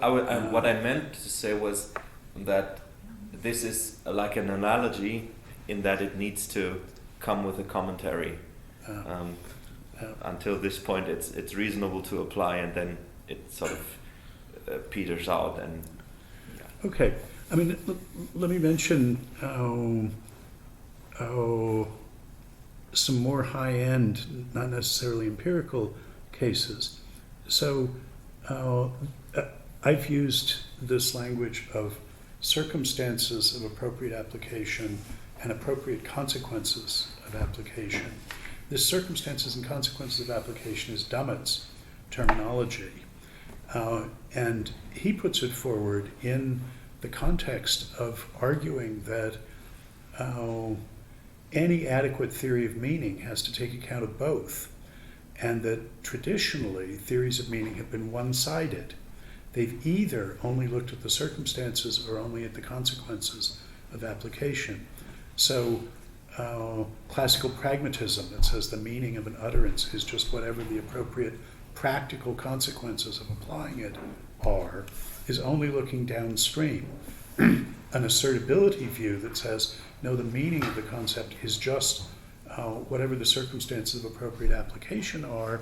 What I meant to say was that this is like an analogy in that it needs to come with a commentary. Until this point, it's reasonable to apply, and then it sort of peters out. And okay, I mean, let me mention some more high-end, not necessarily empirical cases. So I've used this language of circumstances of appropriate application and appropriate consequences of application. This circumstances and consequences of application is Dummett's terminology. And he puts it forward in the context of arguing that any adequate theory of meaning has to take account of both, and that traditionally theories of meaning have been one-sided. They've either only looked at the circumstances or only at the consequences of application. So classical pragmatism that says the meaning of an utterance is just whatever the appropriate practical consequences of applying it are, is only looking downstream. An assertability view that says, no, the meaning of the concept is just whatever the circumstances of appropriate application are.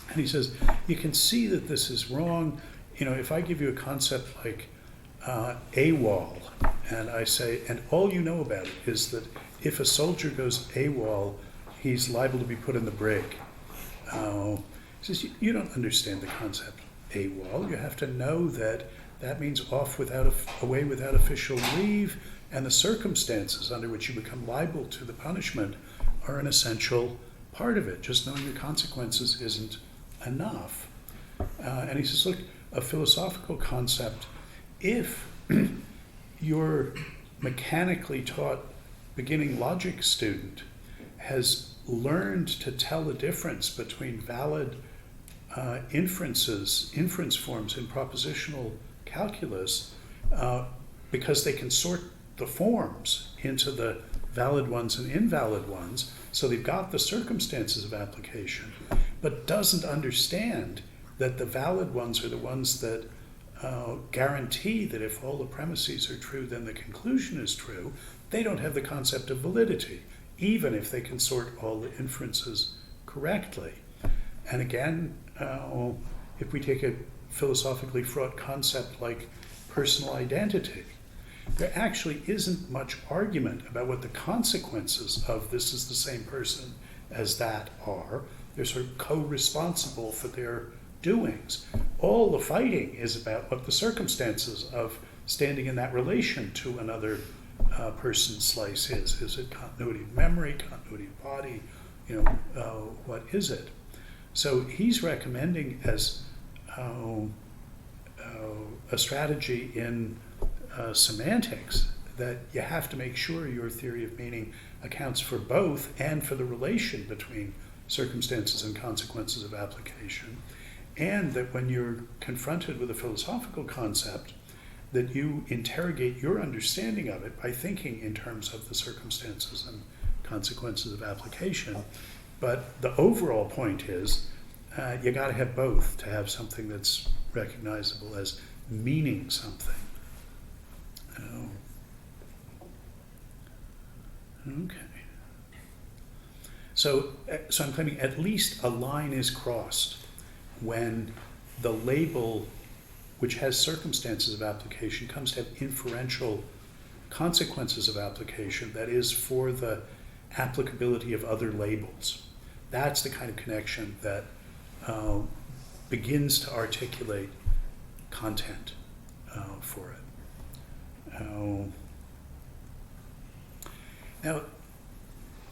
And he says, you can see that this is wrong. If I give you a concept like AWOL, and I say, and all you know about it is that if a soldier goes AWOL, he's liable to be put in the brig. He says, you don't understand the concept AWOL. You have to know that means away without official leave, and the circumstances under which you become liable to the punishment are an essential part of it. Just knowing the consequences isn't enough. And he says, look, a philosophical concept, if your mechanically taught beginning logic student has learned to tell the difference between valid inference forms in propositional calculus, because they can sort the forms into the valid ones and invalid ones, so they've got the circumstances of application, but doesn't understand that the valid ones are the ones that guarantee that if all the premises are true, then the conclusion is true. They don't have the concept of validity, even if they can sort all the inferences correctly. And again, if we take a philosophically fraught concept like personal identity, there actually isn't much argument about what the consequences of this is the same person as that are. They're sort of co-responsible for their doings. All the fighting is about what the circumstances of standing in that relation to another person's slice is. Is it continuity of memory, continuity of body? What is it? So he's recommending as a strategy in semantics that you have to make sure your theory of meaning accounts for both and for the relation between circumstances and consequences of application, and that when you're confronted with a philosophical concept, that you interrogate your understanding of it by thinking in terms of the circumstances and consequences of application. But the overall point is you got to have both to have something that's recognizable as meaning something. Okay. So I'm claiming at least a line is crossed when the label, which has circumstances of application, comes to have inferential consequences of application, that is, for the applicability of other labels. That's the kind of connection that begins to articulate content for it. Now,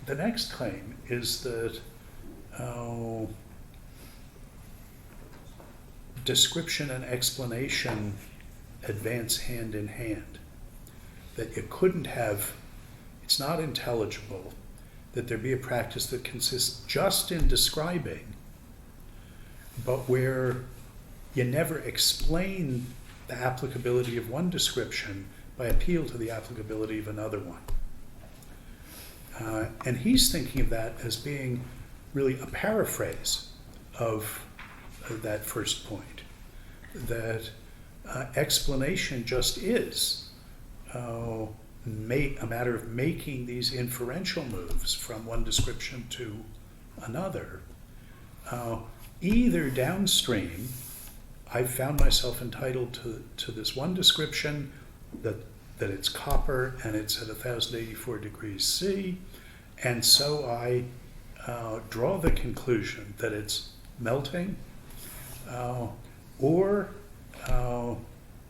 the next claim is that description and explanation advance hand in hand. That you couldn't have, it's not intelligible that there be a practice that consists just in describing, but where you never explain the applicability of one description by appeal to the applicability of another one. And he's thinking of that as being really a paraphrase of that first point, that explanation just is a matter of making these inferential moves from one description to another. Either downstream, I've found myself entitled to this one description that it's copper and it's at 1084 degrees C, and so I draw the conclusion that it's melting, or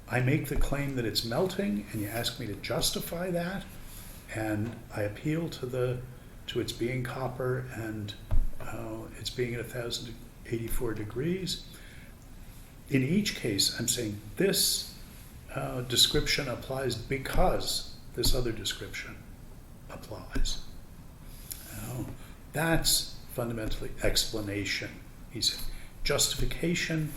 I make the claim that it's melting and you ask me to justify that, and I appeal to its being copper and its being at 1084 degrees. In each case, I'm saying this description applies because this other description applies. That's fundamentally explanation. He said justification,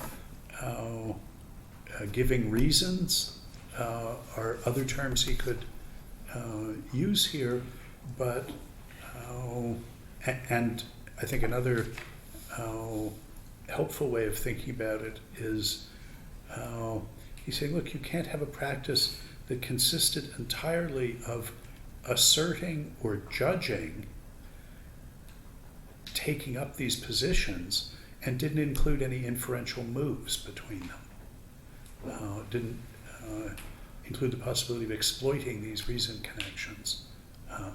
giving reasons are other terms he could use here, but and I think another helpful way of thinking about it is he's saying, look, you can't have a practice that consisted entirely of asserting or judging, taking up these positions, and didn't include any inferential moves between them. Didn't include the possibility of exploiting these reason connections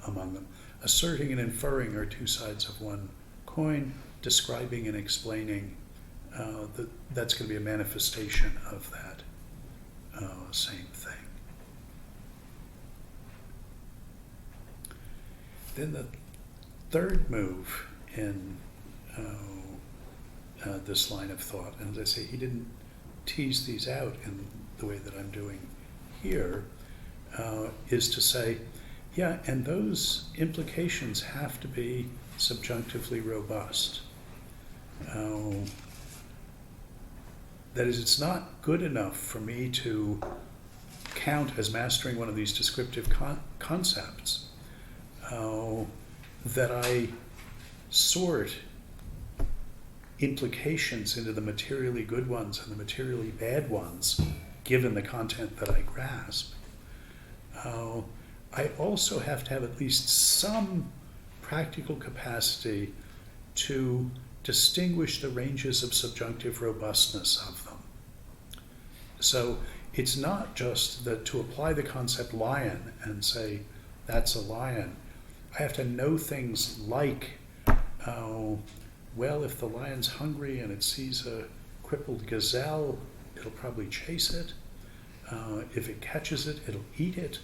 among them. Asserting and inferring are two sides of one coin. Describing and explaining, that's going to be a manifestation of that same thing. Then the third move in this line of thought, and as I say, he didn't tease these out in the way that I'm doing here, is to say, yeah, and those implications have to be subjunctively robust. That is, it's not good enough for me to count as mastering one of these descriptive concepts that I sort implications into the materially good ones and the materially bad ones, given the content that I grasp, I also have to have at least some practical capacity to distinguish the ranges of subjunctive robustness of them. So it's not just that to apply the concept lion and say, that's a lion, I have to know things like, well, if the lion's hungry and it sees a crippled gazelle, it'll probably chase it. If it catches it, it'll eat it.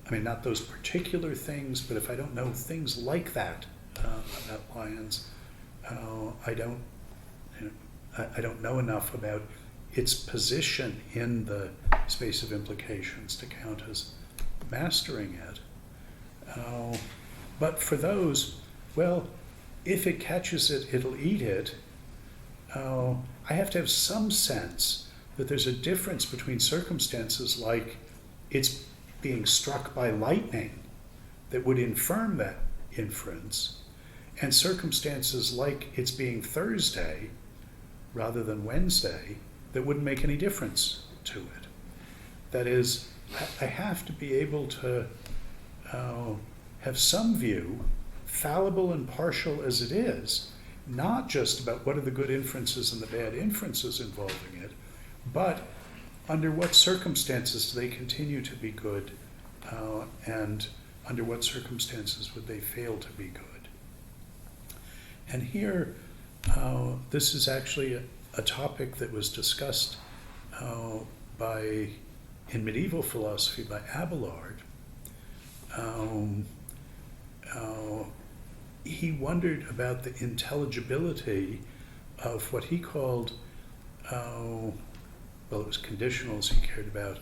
I mean, not those particular things, but if I don't know things like that about lions, I don't know enough about its position in the space of implications to count as mastering it. But for those, well, if it catches it, it'll eat it. I have to have some sense that there's a difference between circumstances like it's being struck by lightning that would infirm that inference, and circumstances like it's being Thursday rather than Wednesday that wouldn't make any difference to it. That is, I have to be able to have some view, fallible and partial as it is, not just about what are the good inferences and the bad inferences involving it, but under what circumstances do they continue to be good, and under what circumstances would they fail to be good. And here, this is actually a topic that was discussed in medieval philosophy by Abelard. He wondered about the intelligibility of what he called, well, it was conditionals he cared about,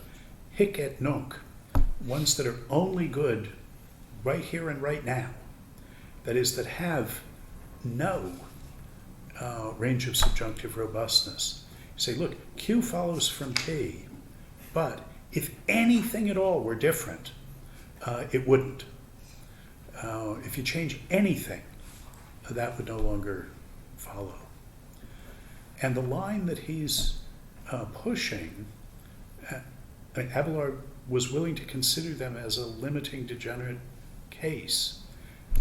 hic et nunc, ones that are only good right here and right now. That is, that have no range of subjunctive robustness. You say, look, Q follows from P, but if anything at all were different, it wouldn't. If you change anything, that would no longer follow. And the line that he's pushing, Abelard was willing to consider them as a limiting degenerate case,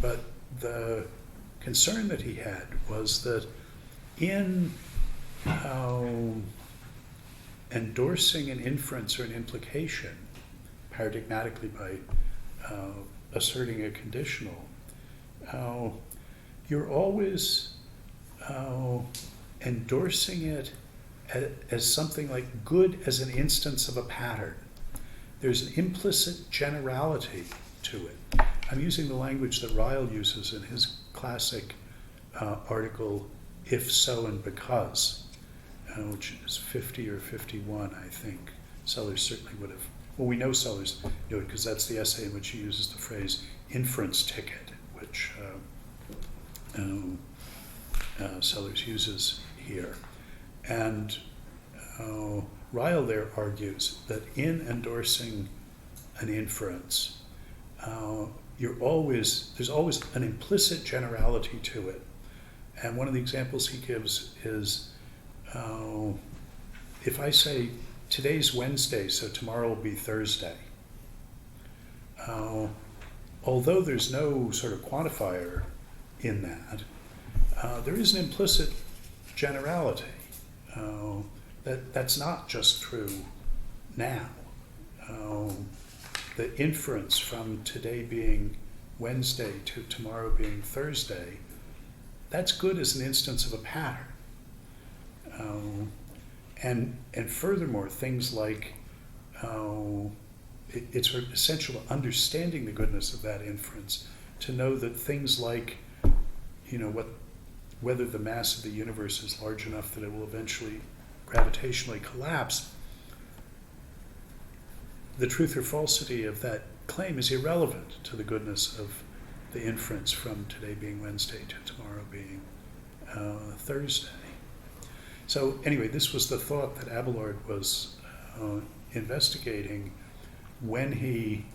but the concern that he had was that in endorsing an inference or an implication, paradigmatically by asserting a conditional, you're always endorsing it as something like good as an instance of a pattern. There's an implicit generality to it. I'm using the language that Ryle uses in his classic article, If, So, and Because, which is 50 or 51, I think. Sellars certainly would have. Well, we know Sellars knew it because that's the essay in which he uses the phrase inference ticket, which Sellars uses here. And Ryle there argues that in endorsing an inference, there's always an implicit generality to it. And one of the examples he gives is, if I say, today's Wednesday, so tomorrow will be Thursday, although there's no sort of quantifier in that, there is an implicit generality. That's not just true now. The inference from today being Wednesday to tomorrow being Thursday, that's good as an instance of a pattern. And furthermore, things like it's sort of essential to understanding the goodness of that inference to know that things like, whether the mass of the universe is large enough that it will eventually gravitationally collapse, the truth or falsity of that claim is irrelevant to the goodness of the inference from today being Wednesday to tomorrow being Thursday. So anyway, this was the thought that Abelard was investigating when he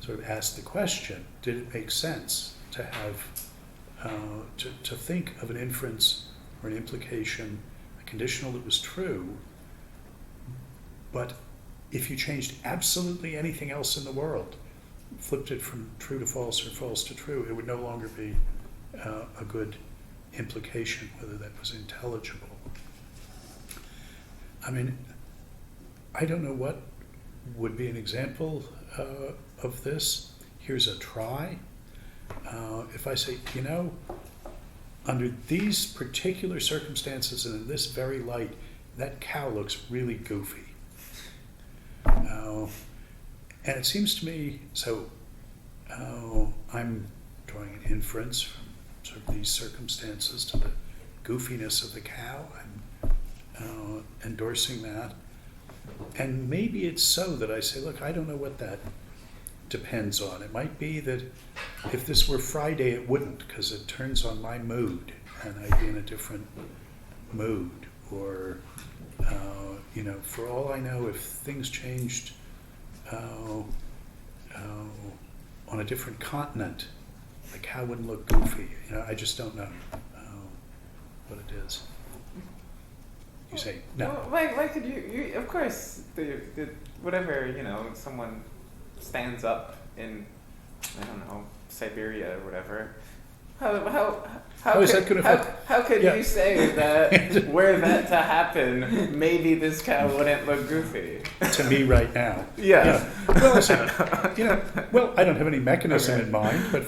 sort of ask the question, did it make sense to have, to think of an inference or an implication, a conditional that was true, but if you changed absolutely anything else in the world, flipped it from true to false or false to true, it would no longer be a good implication, whether that was intelligible. I mean, I don't know what would be an example of this. Here's a try. If I say, you know, under these particular circumstances and in this very light, that cow looks really goofy. And it seems to me, so I'm drawing an inference from sort of these circumstances to the goofiness of the cow. I'm endorsing that. And maybe it's so that I say, look, I don't know what that depends on. It might be that if this were Friday, it wouldn't, because it turns on my mood, and I'd be in a different mood. Or, you know, for all I know, if things changed on a different continent, the cow wouldn't look goofy. You know, I just don't know what it is. You say no. Well, why could you? Of course, whatever, you know, someone stands up in, I don't know, Siberia or whatever. How is that going to affect? How could you say that were that to happen, maybe this cow wouldn't look goofy? To me right now. Yeah. Well, listen, you know, well, I don't have any mechanism in mind, but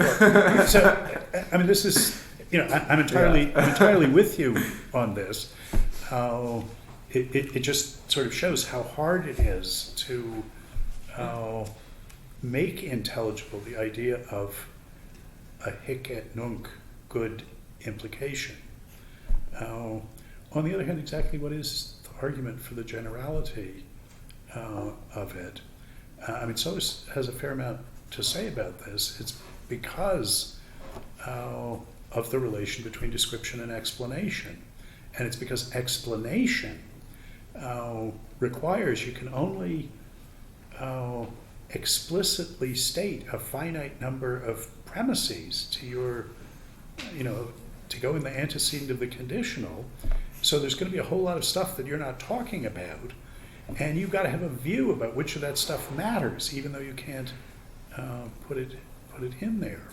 so I mean, this is, you know, I'm entirely with you on this. It just sort of shows how hard it is to make intelligible the idea of a hic et nunc good implication. On the other hand, exactly what is the argument for the generality of it? I mean, Sellars has a fair amount to say about this. It's because of the relation between description and explanation. And it's because explanation requires you can only explicitly state a finite number of premises to your, you know, to go in the antecedent of the conditional. So there's going to be a whole lot of stuff that you're not talking about, and you've got to have a view about which of that stuff matters, even though you can't put it in there.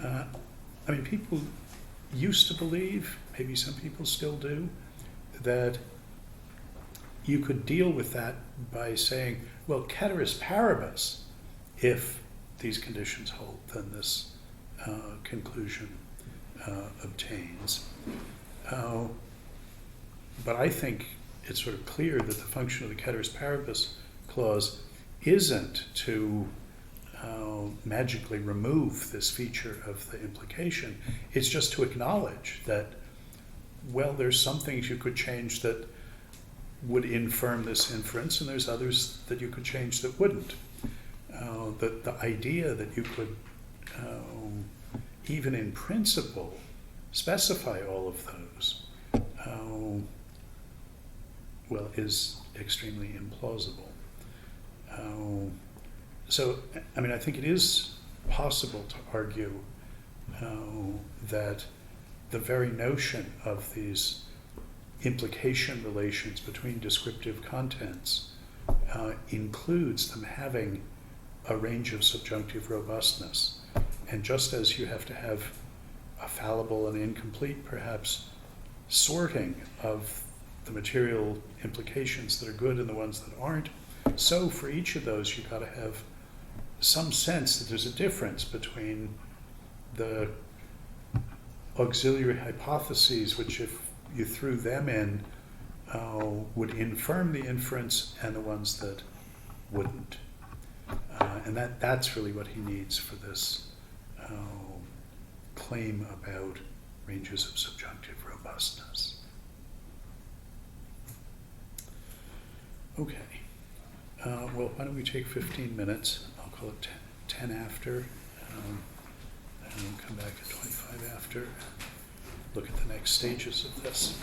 I mean, people used to believe, maybe some people still do, that you could deal with that by saying, well, ceteris paribus, if these conditions hold, then this conclusion obtains. But I think it's sort of clear that the function of the ceteris paribus clause isn't to magically remove this feature of the implication. It's just to acknowledge that, well, there's some things you could change that would infirm this inference, and there's others that you could change that wouldn't. The idea that you could, even in principle, specify all of those, well, is extremely implausible. So, I mean, I think it is possible to argue that the very notion of these implication relations between descriptive contents includes them having a range of subjunctive robustness. And just as you have to have a fallible and incomplete, perhaps, sorting of the material implications that are good and the ones that aren't, so for each of those you've got to have some sense that there's a difference between the auxiliary hypotheses, which if you threw them in, would infirm the inference, and the ones that wouldn't. And that's really what he needs for this claim about ranges of subjunctive robustness. Okay. Well, why don't we take 15 minutes? I'll call it 10 after, and come back at 25 after, and look at the next stages of this.